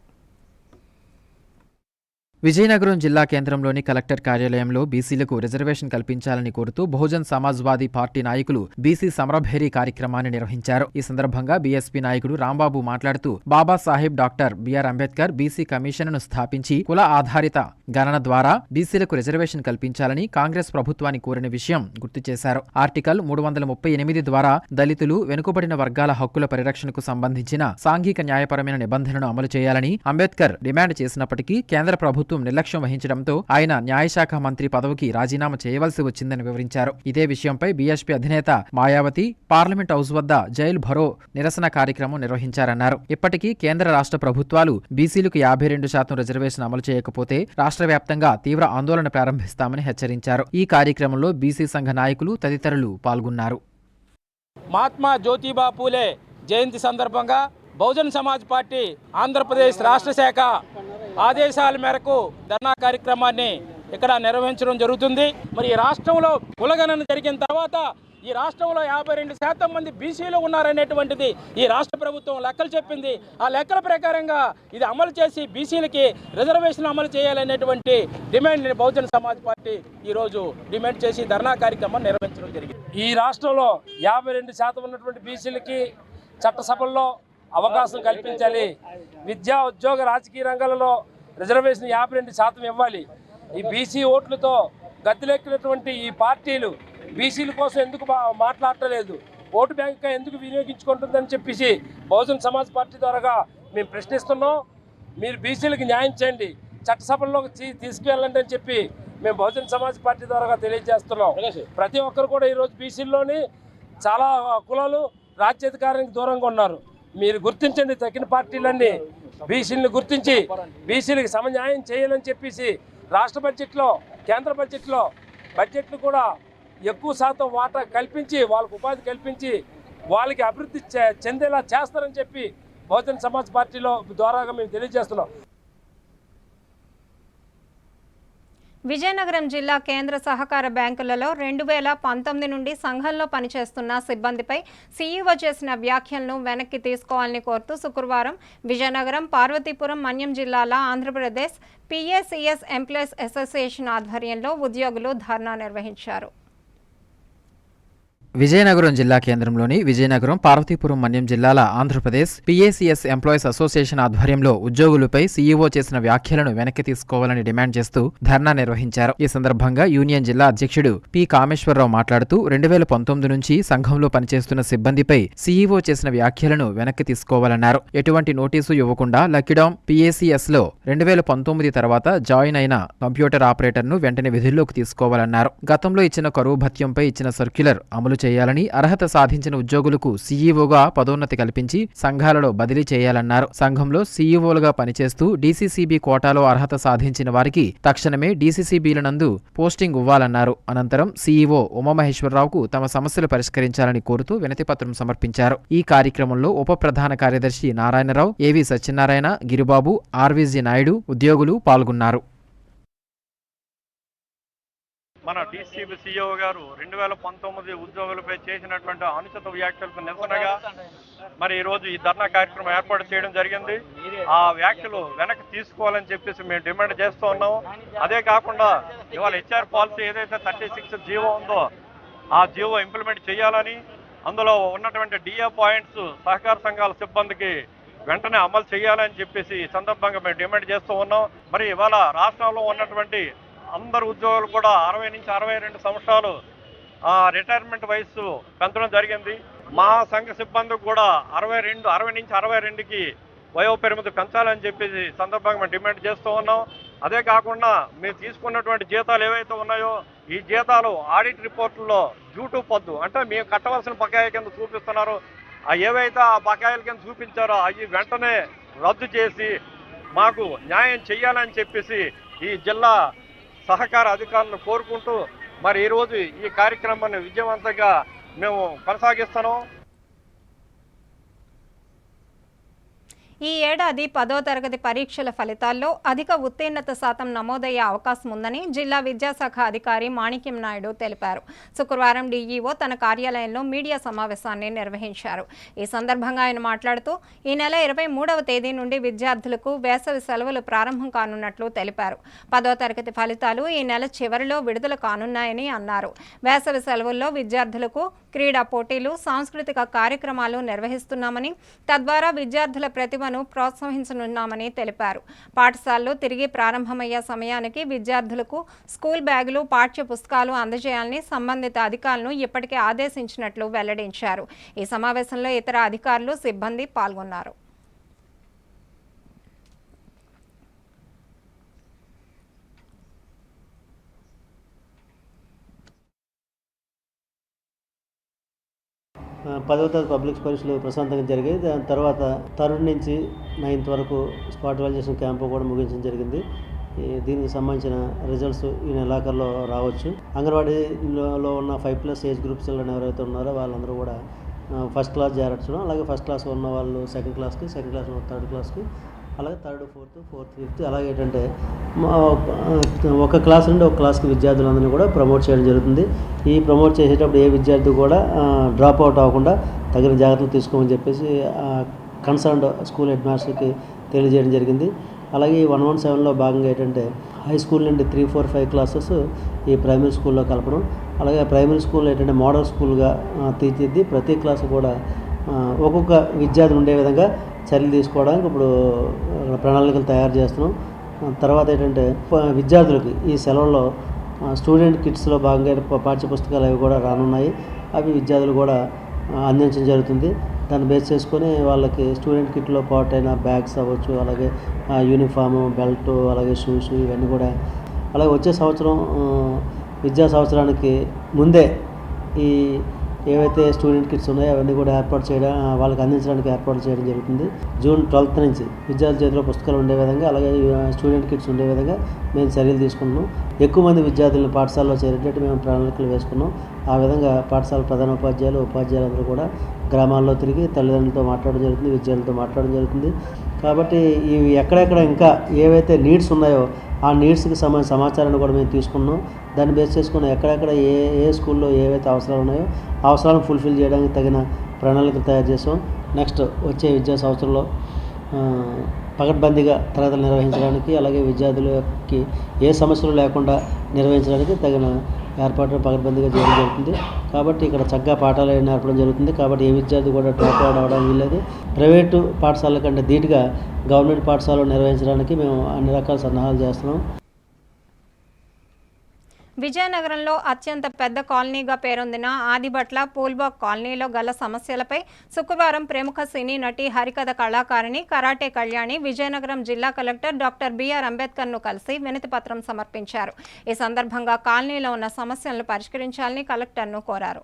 విజయనగరం జిల్లా కేంద్రంలోని కలెక్టర్ కార్యాలయంలో బీసీలకు రిజర్వేషన్ కల్పించాలని కోరుతూ బహుజన్ సమాజ్వాదీ పార్టీ నాయకులు బీసీ సమరభేరీ కార్యక్రమాన్ని నిర్వహించారు. ఈ సందర్భంగా బీఎస్పీ నాయకుడు రాంబాబు మాట్లాడుతూ Babasaheb doctor B R Ambedkar BC కమిషన్ను స్థాపించి కుల ఆధారిత గణన ద్వారా బీసీలకు రిజర్వేషన్ కల్పించాలని కాంగ్రెస్ ప్రభుత్వాన్ని కోరిన విషయం గుర్తు చేశారు. ఆర్టికల్ 338 ద్వారా దళితులు, వెనుకబడిన వర్గాల హక్కుల పరిరక్షణకు సంబంధించిన సాంఘిక న్యాయపరమైన నిబంధనలను అమలు చేయాలని అంబేద్కర్ డిమాండ్ చేసినప్పటికీ కేంద్ర ప్రభుత్వం నిర్లక్ష్యం వహించడంతో ఆయన న్యాయశాఖ మంత్రి పదవికి రాజీనామా చేయవలసి వచ్చిందని వివరించారు. ఇదే విషయంపై బీఎస్పీ అధినేత మాయావతి పార్లమెంట్ హౌస్ వద్ద జైల్ భరో నిరసన కార్యక్రమం నిర్వహించారన్నారు. ఇప్పటికీ కేంద్ర రాష్ట్ర ప్రభుత్వాలు బీసీలకు 52% రిజర్వేషన్ అమలు చేయకపోతే రాష్ట్ర వ్యాప్తంగా తీవ్ర ఆందోళన ప్రారంభిస్తామని హెచ్చరించారు. ఈ కార్యక్రమంలో బీసీ సంఘ నాయకులు తదితరులు పాల్గొన్నారు. మహాత్మా జ్యోతిబా పూలే జయంతి సందర్భంగా బహుజన్ సమాజ్ పార్టీ ఆంధ్రప్రదేశ్ రాష్ట్ర శాఖ ఆదేశాల మేరకు ధర్నా కార్యక్రమాన్ని ఇక్కడ నిర్వహించడం జరుగుతుంది. మరి ఈ రాష్ట్రంలో కులగణన జరిగిన తర్వాత ఈ రాష్ట్రంలో 52% మంది బీసీలు ఉన్నారనేటువంటిది ఈ రాష్ట్ర ప్రభుత్వం లెక్కలు చెప్పింది. ఆ లెక్కల ప్రకారంగా ఇది అమలు చేసి బీసీలకి రిజర్వేషన్ అమలు చేయాలనేటువంటి డిమాండ్ని బహుజన్ సమాజ్ పార్టీ ఈరోజు డిమాండ్ చేసి ధర్నా కార్యక్రమం నిర్వహించడం జరిగింది. ఈ రాష్ట్రంలో 52% ఉన్నటువంటి బీసీలకి చట్టసభల్లో అవకాశం కల్పించాలి. విద్యా, ఉద్యోగ, రాజకీయ రంగాలలో రిజర్వేషన్ 52% ఇవ్వాలి. ఈ బీసీ ఓట్లతో గద్దెలెక్కినటువంటి ఈ పార్టీలు బీసీల కోసం ఎందుకు మాట్లాడలేదు, ఓటు బ్యాంక్గా ఎందుకు వినియోగించుకుంటుందని చెప్పేసి బహుజన్ సమాజ్ పార్టీ ద్వారా మేము ప్రశ్నిస్తున్నాం. మీరు బీసీలకు న్యాయం చేయండి, చట్టసభల్లోకి తీసుకువెళ్ళండి అని చెప్పి మేము బహుజన్ సమాజ్ పార్టీ ద్వారా తెలియజేస్తున్నాం. ప్రతి ఒక్కరు కూడా ఈరోజు బీసీల్లోని చాలా కులాలు రాజ్యాధికారానికి దూరంగా ఉన్నారు. మీరు గుర్తించండి, తగిన పార్టీలన్నీ బీసీలను గుర్తించి బీసీలకు సమన్యాయం చేయాలని చెప్పేసి రాష్ట్ర బడ్జెట్లో, కేంద్ర బడ్జెట్లు కూడా ఎక్కువ శాతం వాటా కల్పించి వాళ్ళకు ఉపాధి కల్పించి వాళ్ళకి అభివృద్ధి చెందేలా చేస్తారని చెప్పి బహుజన్ సమాజ్ పార్టీలో ద్వారాగా మేము తెలియజేస్తున్నాం. విజయనగరం జిల్లా కేంద్ర సహకార బ్యాంకులలో 2019 నుండి సంఘంలో పనిచేస్తున్న సిబ్బందిపై సీఈఓ చేసిన వ్యాఖ్యలను వెనక్కి తీసుకోవాలని కోరుతూ శుక్రవారం విజయనగరం, పార్వతీపురం, మన్యం జిల్లాల ఆంధ్రప్రదేశ్ PACS ఎంప్లాయీస్ అసోసియేషన్ ఆధ్వర్యంలో ఉద్యోగులు ధర్నా నిర్వహించారు. విజయనగరం జిల్లా కేంద్రంలోని విజయనగరం, పార్వతీపురం, మన్యం జిల్లాల ఆంధ్రప్రదేశ్ PACS ఎంప్లాయీస్ అసోసియేషన్ ఆధ్వర్యంలో ఉద్యోగులపై సీఈఓ చేసిన వ్యాఖ్యలను వెనక్కి తీసుకోవాలని డిమాండ్ చేస్తూ ధర్నా నిర్వహించారు. ఈ సందర్భంగా యూనియన్ జిల్లా అధ్యక్షుడు పి కామేశ్వరరావు మాట్లాడుతూ 2019 నుంచి సంఘంలో పనిచేస్తున్న సిబ్బందిపై సీఈఓ చేసిన వ్యాఖ్యలను వెనక్కి తీసుకోవాలన్నారు. ఎటువంటి నోటీసు ఇవ్వకుండా లక్కిడౌన్ PACS లో 2019 తర్వాత జాయిన్ అయిన కంప్యూటర్ ఆపరేటర్ను వెంటనే విధుల్లోకి తీసుకోవాలన్నారు. గతంలో ఇచ్చిన కరువు భత్యంపై ఇచ్చిన సర్క్యులర్ అమలు చేయాలని, అర్హత సాధించిన ఉద్యోగులకు సీఈఓగా పదోన్నతి కల్పించి సంఘాలలో బదిలీ చేయాలన్నారు. సంఘంలో సీఈఓలుగా పనిచేస్తూ డీసీసీబీ కోటాలో అర్హత సాధించిన వారికి తక్షణమే డీసీసీబీల నందు పోస్టింగ్ ఇవ్వాలన్నారు. అనంతరం సీఈఓ ఉమామహేశ్వరరావుకు తమ సమస్యలు పరిష్కరించాలని కోరుతూ వినతిపత్రం సమర్పించారు. ఈ కార్యక్రమంలో ఉప ప్రధాన కార్యదర్శి నారాయణరావు, ఏవి సత్యనారాయణ, గిరిబాబు, ఆర్వీజీ నాయుడు, ఉద్యోగులు పాల్గొన్నారు. మన డీసీబీ సీఈఓ గారు 2019 ఉద్యోగులపై చేసినటువంటి అనుచిత వ్యాఖ్యలకు నిరసనగా మరి ఈరోజు ఈ ధర్నా కార్యక్రమం ఏర్పాటు చేయడం జరిగింది. ఆ వ్యాఖ్యలు వెనక్కి తీసుకోవాలని చెప్పేసి మేము డిమాండ్ చేస్తూ ఉన్నాము. అదే కాకుండా ఇవాళ HR పాలసీ ఏదైతే 36 జీవో ఉందో ఆ జీవో ఇంప్లిమెంట్ చేయాలని, అందులో ఉన్నటువంటి DA పాయింట్స్ సహకార సంఘాల సిబ్బందికి వెంటనే అమలు చేయాలని చెప్పేసి ఈ సందర్భంగా మేము డిమాండ్ చేస్తూ ఉన్నాం. మరి ఇవాళ రాష్ట్రంలో ఉన్నటువంటి అందరు ఉద్యోగులు కూడా 60 నుంచి 62 సంవత్సరాలు రిటైర్మెంట్ వయస్సు పెంచడం జరిగింది. మా సంఘ సిబ్బందికి కూడా 60 నుంచి 62కి వయోపరిమితి పెంచాలని చెప్పేసి సందర్భంగా మేము డిమాండ్ చేస్తూ ఉన్నాం. అదే కాకుండా మీరు తీసుకున్నటువంటి జీతాలు ఏవైతే ఉన్నాయో ఈ జీతాలు ఆడిట్ రిపోర్టుల్లో జూటు పొద్దు అంటే మేము కట్టవలసిన బకాయి కింద చూపిస్తున్నారు. ఏవైతే ఆ బకాయిల కింద చూపించారో అవి వెంటనే రద్దు చేసి మాకు న్యాయం చెయ్యాలని చెప్పేసి ఈ జిల్లా సహకార అధికారులను కోరుకుంటూ మరి ఈరోజు ఈ కార్యక్రమాన్ని విజయవంతంగా మేము కొనసాగిస్తున్నాం. ఈ ఏడాది 10వ తరగతి పరీక్షల ఫలితాల్లో అధిక ఉత్తీర్ణత శాతం నమోదయ్యే అవకాశం ఉందని జిల్లా విద్యాశాఖ అధికారి మాణిక్యం నాయుడు తెలిపారు. శుక్రవారం డీఈఓ తన కార్యాలయంలో మీడియా సమావేశాన్ని నిర్వహించారు. ఈ సందర్భంగా ఆయన మాట్లాడుతూ ఈ నెల 23వ తేదీ నుండి విద్యార్థులకు వేసవి సెలవులు ప్రారంభం కానున్నట్లు తెలిపారు. 10వ తరగతి ఫలితాలు ఈ నెల చివరిలో విడుదల కానున్నాయని అన్నారు. వేసవి సెలవుల్లో విద్యార్థులకు క్రీడా పోటీలు, సాంస్కృతిక కార్యక్రమాలు నిర్వహిస్తున్నామని తద్వారా విద్యార్థుల ప్రతిభను ప్రోత్సహించనున్నామని తెలిపారు. పాఠశాలలు తిరిగి ప్రారంభమయ్యే సమయానికి విద్యార్థులకు స్కూల్ బ్యాగులు, పాఠ్య పుస్తకాలు అందజేయాలని సంబంధిత అధికారులను ఇప్పటికే ఆదేశించినట్లు వెల్లడించారు. ఈ సమావేశంలో ఇతర అధికారులు, సిబ్బంది పాల్గొన్నారు. పదవ తరగతి పబ్లిక్ పరీక్షలు ప్రశాంతంగా జరిగాయి. దాని తర్వాత 3rd నుంచి 9th వరకు స్పాట్ వాల్యుయేషన్ క్యాంపు కూడా ముగించడం జరిగింది. దీనికి సంబంధించిన రిజల్ట్స్ ఈ నెలాఖరులో రావచ్చు. అంగన్వాడీలో ఉన్న 5+ ఏజ్ గ్రూప్స్ ఎవరైతే ఉన్నారో వాళ్ళందరూ కూడా ఫస్ట్ క్లాస్ చేరడం, అలాగే ఫస్ట్ క్లాస్ ఉన్న వాళ్ళు సెకండ్ క్లాస్కి, సెకండ్ క్లాస్ ఉన్న థర్డ్ క్లాస్కి, అలాగే థర్డ్, ఫోర్త్, ఫిఫ్త్, అలాగే ఏంటంటే ఒక క్లాస్ నుండి ఒక క్లాస్కి విద్యార్థులందరినీ కూడా ప్రమోట్ చేయడం జరుగుతుంది. ఈ ప్రమోట్ చేసేటప్పుడు ఏ విద్యార్థి కూడా డ్రాప్ అవుట్ అవ్వకుండా తగిన జాగ్రత్తలు తీసుకోమని చెప్పేసి కన్సర్న్డ్ స్కూల్ హెడ్ మాస్టర్కి తెలియజేయడం జరిగింది. అలాగే ఈ 117లో భాగంగా ఏంటంటే హై స్కూల్ నుండి 3, 4, 5 క్లాసెస్ ఈ ప్రైమరీ స్కూల్లో కలపడం, అలాగే ప్రైమరీ స్కూల్ ఏంటంటే మోడల్ స్కూల్గా తీర్చిదిద్ది ప్రతి క్లాసు కూడా ఒక్కొక్క విద్యార్థి ఉండే విధంగా చర్యలు తీసుకోవడానికి ఇప్పుడు ప్రణాళికలు తయారు చేస్తున్నాం. తర్వాత ఏంటంటే విద్యార్థులకి ఈ సెలవుల్లో స్టూడెంట్ కిట్స్లో భాగంగా పాఠ్య పుస్తకాలు అవి కూడా రానున్నాయి. అవి విద్యార్థులు కూడా అందించడం జరుగుతుంది. దాన్ని బేస్ చేసుకొని వాళ్ళకి స్టూడెంట్ కిట్లో పార్ట్ అయిన బ్యాగ్స్ అవ్వచ్చు, అలాగే యూనిఫాము, బెల్ట్, అలాగే షూస్ ఇవన్నీ కూడా. అలాగే వచ్చే సంవత్సరం విద్యా సంవత్సరానికి ముందే ఈ ఏవైతే స్టూడెంట్ కిట్స్ ఉన్నాయో అవన్నీ కూడా ఏర్పాటు చేయడం, వాళ్ళకి అందించడానికి ఏర్పాటు చేయడం జరుగుతుంది. జూన్ 12th నుంచి విద్యార్థుల చేతిలో పుస్తకాలు ఉండే విధంగా, అలాగే స్టూడెంట్ కిట్స్ ఉండే విధంగా మేము చర్యలు తీసుకుంటున్నాం. ఎక్కువ మంది విద్యార్థులను పాఠశాలలో చేరేటట్టు మేము ప్రణాళికలు వేసుకున్నాం. ఆ విధంగా పాఠశాల ప్రధానోపాధ్యాయులు, ఉపాధ్యాయులందరూ కూడా గ్రామాల్లో తిరిగి తల్లిదండ్రులతో మాట్లాడడం జరుగుతుంది, విద్యార్థులతో మాట్లాడడం జరుగుతుంది. కాబట్టి ఇవి ఎక్కడెక్కడ ఇంకా ఏవైతే నీడ్స్ ఉన్నాయో ఆ నీడ్స్కి సంబంధించిన సమాచారాన్ని కూడా మేము తీసుకున్నాం. దాన్ని బేస్ చేసుకుని ఎక్కడెక్కడ ఏ స్కూల్లో ఏవైతే అవసరాలు ఉన్నాయో ఆ అవసరాలను ఫుల్ఫిల్ చేయడానికి తగిన ప్రణాళికలు తయారు చేసాం. నెక్స్ట్ వచ్చే విద్యా సంవత్సరంలో పకడ్బందీగా తరగతులు నిర్వహించడానికి, అలాగే విద్యార్థులకి ఏ సమస్యలు లేకుండా నిర్వహించడానికి తగిన ఏర్పాట్లు పకడ్బందీగా చేయడం జరుగుతుంది. కాబట్టి ఇక్కడ చక్కగా పాఠాలు నేర్పడం జరుగుతుంది. కాబట్టి ఏ విద్యార్థి కూడా డ్రాప్ అవుట్ అవ్వడం వీల్లేదు. ప్రైవేటు పాఠశాలల కంటే ధీటుగా గవర్నమెంట్ పాఠశాలలో నిర్వహించడానికి మేము అన్ని రకాల సన్నాహాలు చేస్తున్నాం. విజయనగరంలో అత్యంత పెద్ద కాలనీగా పేరొందిన ఆదిభట్ల పూల్బాగ్ కాలనీలో గల సమస్యలపై శుక్రవారం ప్రముఖ సినీ నటి, హరికథ కళాకారిణి కరాటే కళ్యాణి విజయనగరం జిల్లా కలెక్టర్ డాక్టర్ బిఆర్ అంబేద్కర్ను కలిసి వినతి పత్రం సమర్పించారు. ఈ సందర్భంగా కాలనీలో ఉన్న సమస్యలను పరిష్కరించాలని కలెక్టర్ను కోరారు.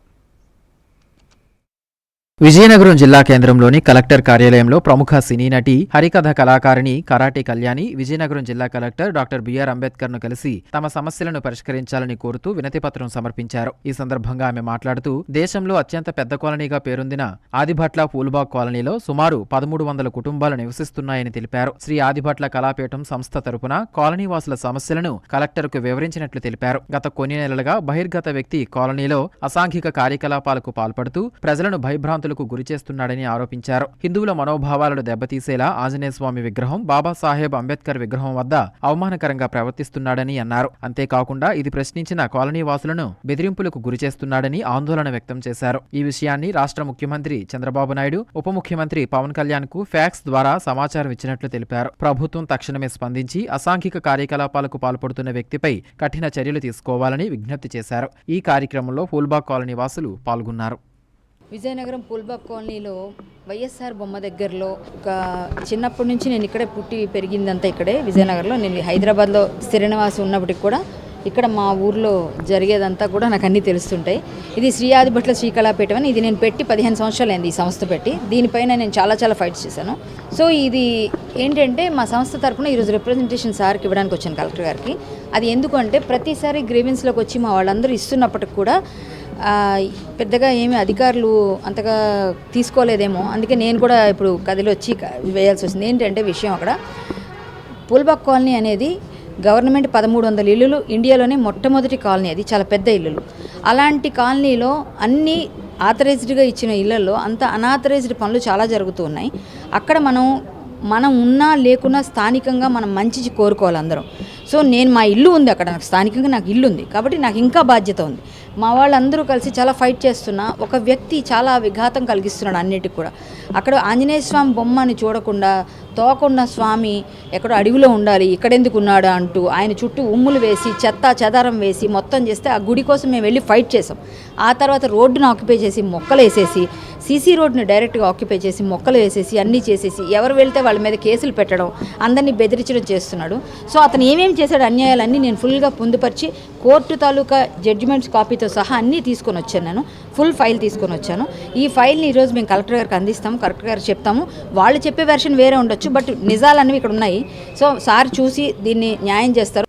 విజయనగరం జిల్లా కేంద్రంలోని కలెక్టర్ కార్యాలయంలో ప్రముఖ సినీ నటి, హరికథ కళాకారిణి కరాటే కళ్యాణి విజయనగరం జిల్లా కలెక్టర్ డాక్టర్ బిఆర్ అంబేద్కర్ను కలిసి తమ సమస్యలను పరిష్కరించాలని కోరుతూ వినతిపత్రం సమర్పించారు. ఈ సందర్భంగా ఆమె మాట్లాడుతూ దేశంలో అత్యంత పెద్ద కాలనీగా పేరొందిన ఆదిభట్ల పూల్బాగ్ కాలనీలో సుమారు 1300 కుటుంబాలు నివసిస్తున్నాయని తెలిపారు. శ్రీ ఆదిభట్ల కళాపీఠం సంస్థ తరపున కాలనీ వాసుల సమస్యలను కలెక్టర్కు వివరించినట్లు తెలిపారు. గత కొన్ని నెలలుగా బహిర్గత వ్యక్తి కాలనీలో అసాంఘిక కార్యకలాపాలకు పాల్పడుతూ ప్రజలను భయభ్రాంతులకు గురి చేస్తున్నాడని ఆరోపించారు. హిందువుల మనోభావాలను దెబ్బతీసేలా ఆంజనేయ స్వామి విగ్రహం, బాబాసాహెబ్ అంబేద్కర్ విగ్రహం వద్ద అవమానకరంగా ప్రవర్తిస్తున్నాడని అన్నారు. అంతేకాకుండా ఇది ప్రశ్నించిన కాలనీ వాసులను బెదిరింపులకు గురి చేస్తున్నాడని ఆందోళన వ్యక్తం చేశారు. ఈ విషయాన్ని రాష్ట్ర ముఖ్యమంత్రి చంద్రబాబు నాయుడు, ఉప ముఖ్యమంత్రి పవన్ కళ్యాణ్ కు ఫ్యాక్స్ ద్వారా సమాచారం ఇచ్చినట్లు తెలిపారు. ప్రభుత్వం తక్షణమే స్పందించి అసాంఘిక కార్యకలాపాలకు పాల్పడుతున్న వ్యక్తిపై కఠిన చర్యలు తీసుకోవాలని విజ్ఞప్తి చేశారు. ఈ కార్యక్రమంలో పూల్బాగ్ కాలనీ వాసులు పాల్గొన్నారు. విజయనగరం పూల్బాగ్ కాలనీలో వైఎస్ఆర్ బొమ్మ దగ్గరలో ఒక చిన్నప్పటి నుంచి నేను ఇక్కడే పుట్టి పెరిగిందంతా ఇక్కడే విజయనగరంలో. నేను హైదరాబాద్లో స్థిర నివాసం ఉన్నప్పటికి కూడా ఇక్కడ మా ఊర్లో జరిగేదంతా కూడా నాకు అన్నీ తెలుస్తుంటాయి. ఇది శ్రీ ఆదిభట్ల శ్రీకళాపీఠం అని, ఇది నేను పెట్టి 15 సంవత్సరాలు అయింది ఈ సంస్థ పెట్టి. దీనిపైన నేను చాలా ఫైట్స్ చేశాను. సో ఇది ఏంటంటే మా సంస్థ తరఫున ఈరోజు రిప్రజెంటేషన్ సార్కి ఇవ్వడానికి వచ్చాను, కలెక్టర్ గారికి. అది ఎందుకు అంటే ప్రతిసారి గ్రీవెన్స్లోకి వచ్చి మా వాళ్ళందరూ ఇస్తున్నప్పటికి కూడా పెద్దగా ఏమి అధికారులు అంతగా తీసుకోలేదేమో, అందుకే నేను కూడా ఇప్పుడు కదిలి వచ్చి వేయాల్సి వచ్చింది. ఏంటంటే విషయం అక్కడ పూల్బాగ్ కాలనీ అనేది గవర్నమెంట్ 1300 ఇల్లులు, ఇండియాలోనే మొట్టమొదటి కాలనీ, అది చాలా పెద్ద ఇల్లులు. అలాంటి కాలనీలో అన్ని ఆథరైజ్డ్గా ఇచ్చిన ఇళ్లలో అంత అనాథరైజ్డ్ పనులు చాలా జరుగుతూ ఉన్నాయి. అక్కడ మనం ఉన్నా లేకున్నా స్థానికంగా మనం మంచి కోరుకోవాలి అందరం. సో నేను మా ఇల్లు ఉంది అక్కడ, నాకు స్థానికంగా నాకు ఇల్లు ఉంది కాబట్టి నాకు ఇంకా బాధ్యత ఉంది. మా వాళ్ళందరూ కలిసి చాలా ఫైట్ చేస్తున్నా ఒక వ్యక్తి చాలా విఘాతం కలిగిస్తున్నాడు అన్నిటికి కూడా. అక్కడ ఆంజనేయ స్వామి బొమ్మని చూడకుండా తోకొండ స్వామి ఎక్కడో అడవిలో ఉండాలి, ఇక్కడెందుకు ఉన్నాడు అంటూ ఆయన చుట్టూ ఉమ్ములు వేసి చెత్త చెదారం వేసి మొత్తం చేస్తే ఆ గుడి కోసం మేము వెళ్ళి ఫైట్ చేసాం. ఆ తర్వాత రోడ్డును ఆక్యుపై చేసి మొక్కలు వేసేసి, సీసీ రోడ్డుని డైరెక్ట్గా ఆక్యుపై చేసి మొక్కలు వేసేసి అన్నీ చేసేసి ఎవరు వెళ్తే వాళ్ళ మీద కేసులు పెట్టడం, అందరినీ బెదిరించడం చేస్తున్నాడు. సో అతను ఏమేమి చేశాడు అన్యాయాలన్నీ నేను ఫుల్గా పొందుపరిచి కోర్టు తాలూకా జడ్జిమెంట్స్ కాపీతో సహా అన్నీ తీసుకొని వచ్చాను. నేను ఫుల్ ఫైల్ తీసుకొని వచ్చాను. ఈ ఫైల్ని ఈరోజు మేము కలెక్టర్ గారికి అందిస్తాము, కలెక్టర్ గారికి చెప్తాము. వాళ్ళు చెప్పే వెర్షన్ వేరే ఉండొచ్చు, బట్ నిజాలన్నీ ఇక్కడ ఉన్నాయి. సో సార్ చూసి దీన్ని న్యాయం చేస్తారు.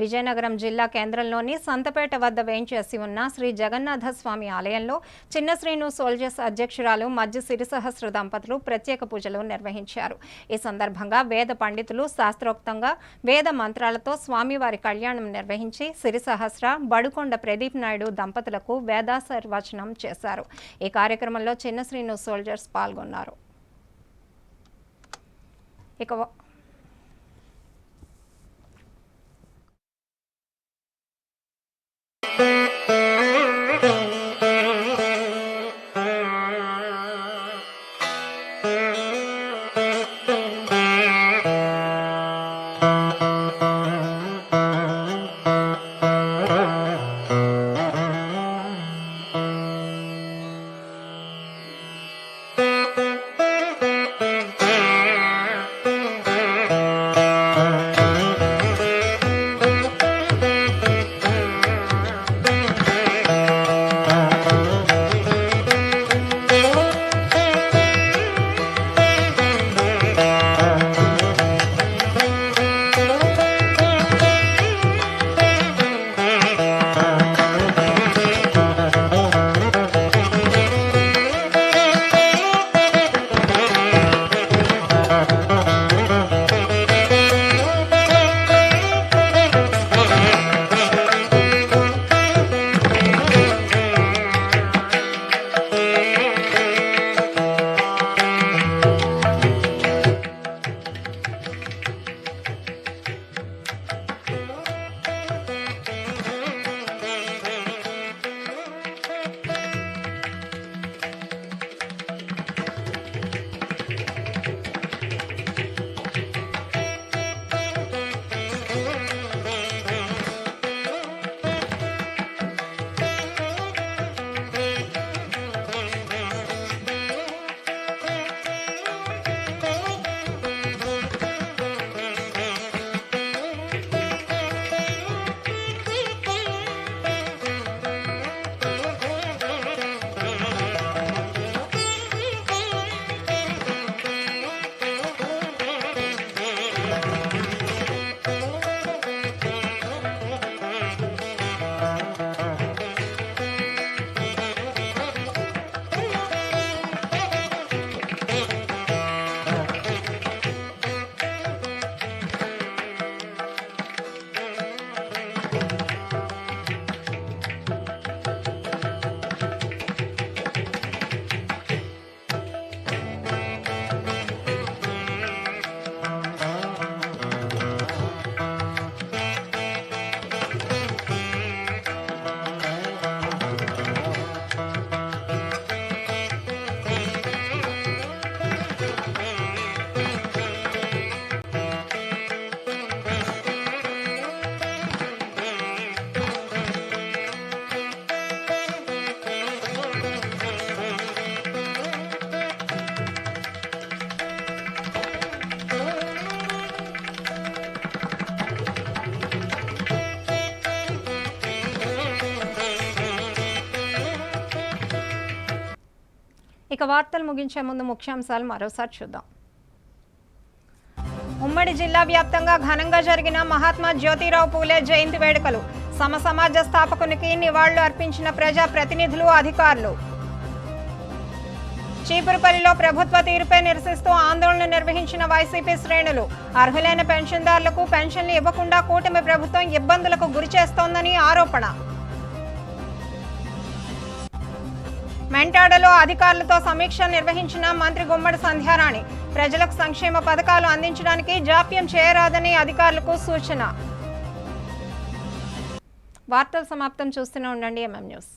విజయనగరం జిల్లా కేంద్రంలోని సంతపేట వద్ద వేంచేసి ఉన్న శ్రీ జగన్నాథ స్వామి ఆలయంలో చిన్న శ్రీను సోల్జర్స్ అధ్యక్షురాలు మధ్య సిరిసహస్ర దంపతులు ప్రత్యేక పూజలు నిర్వహించారు. ఈ సందర్భంగా వేద పండితులు శాస్త్రోక్తంగా వేద మంత్రాలతో స్వామివారి కళ్యాణం నిర్వహించి సిరిసహస్ర బడుకొండ ప్రదీప్ నాయుడు దంపతులకు వేదాశీర్వచనం చేశారు. ఈ కార్యక్రమంలో చిన్న శ్రీను సోల్జర్స్ పాల్గొన్నారు. ఇక ఇక వార్తలు ముగించే ముందు ముఖ్యాంశాలు మరోసారి చూద్దాం. ఉమ్మడి జిల్లా వ్యాప్తంగా ఘనంగా జరిగిన మహాత్మా జ్యోతిరావు పూలే జయంతి వేడుకలు. సమాజ స్థాపకునికి నివాళులు అర్పించిన ప్రజా ప్రతినిధులు, అధికారులు. చీపురుపల్లిలో ప్రభుత్వ తీరుపై నిరసిస్తూ ఆందోళన నిర్వహించిన వైసీపీ శ్రేణులు. అర్హులైన పెన్షన్దారులకు పెన్షన్లు ఇవ్వకుండా కూటమి ప్రభుత్వం ఇబ్బందులకు గురిచేస్తోందని ఆరోపణ. మెంటాడలో అధికారులతో సమీక్ష నిర్వహించిన మంత్రి గుమ్మడి సంధ్యారాణి. ప్రజలకు సంక్షేమ పథకాలు అందించడానికి జాప్యం చేయరాదని అధికారులకు సూచన. వార్తలు సమాప్తం. చూస్తూనే ఉండండి MM న్యూస్.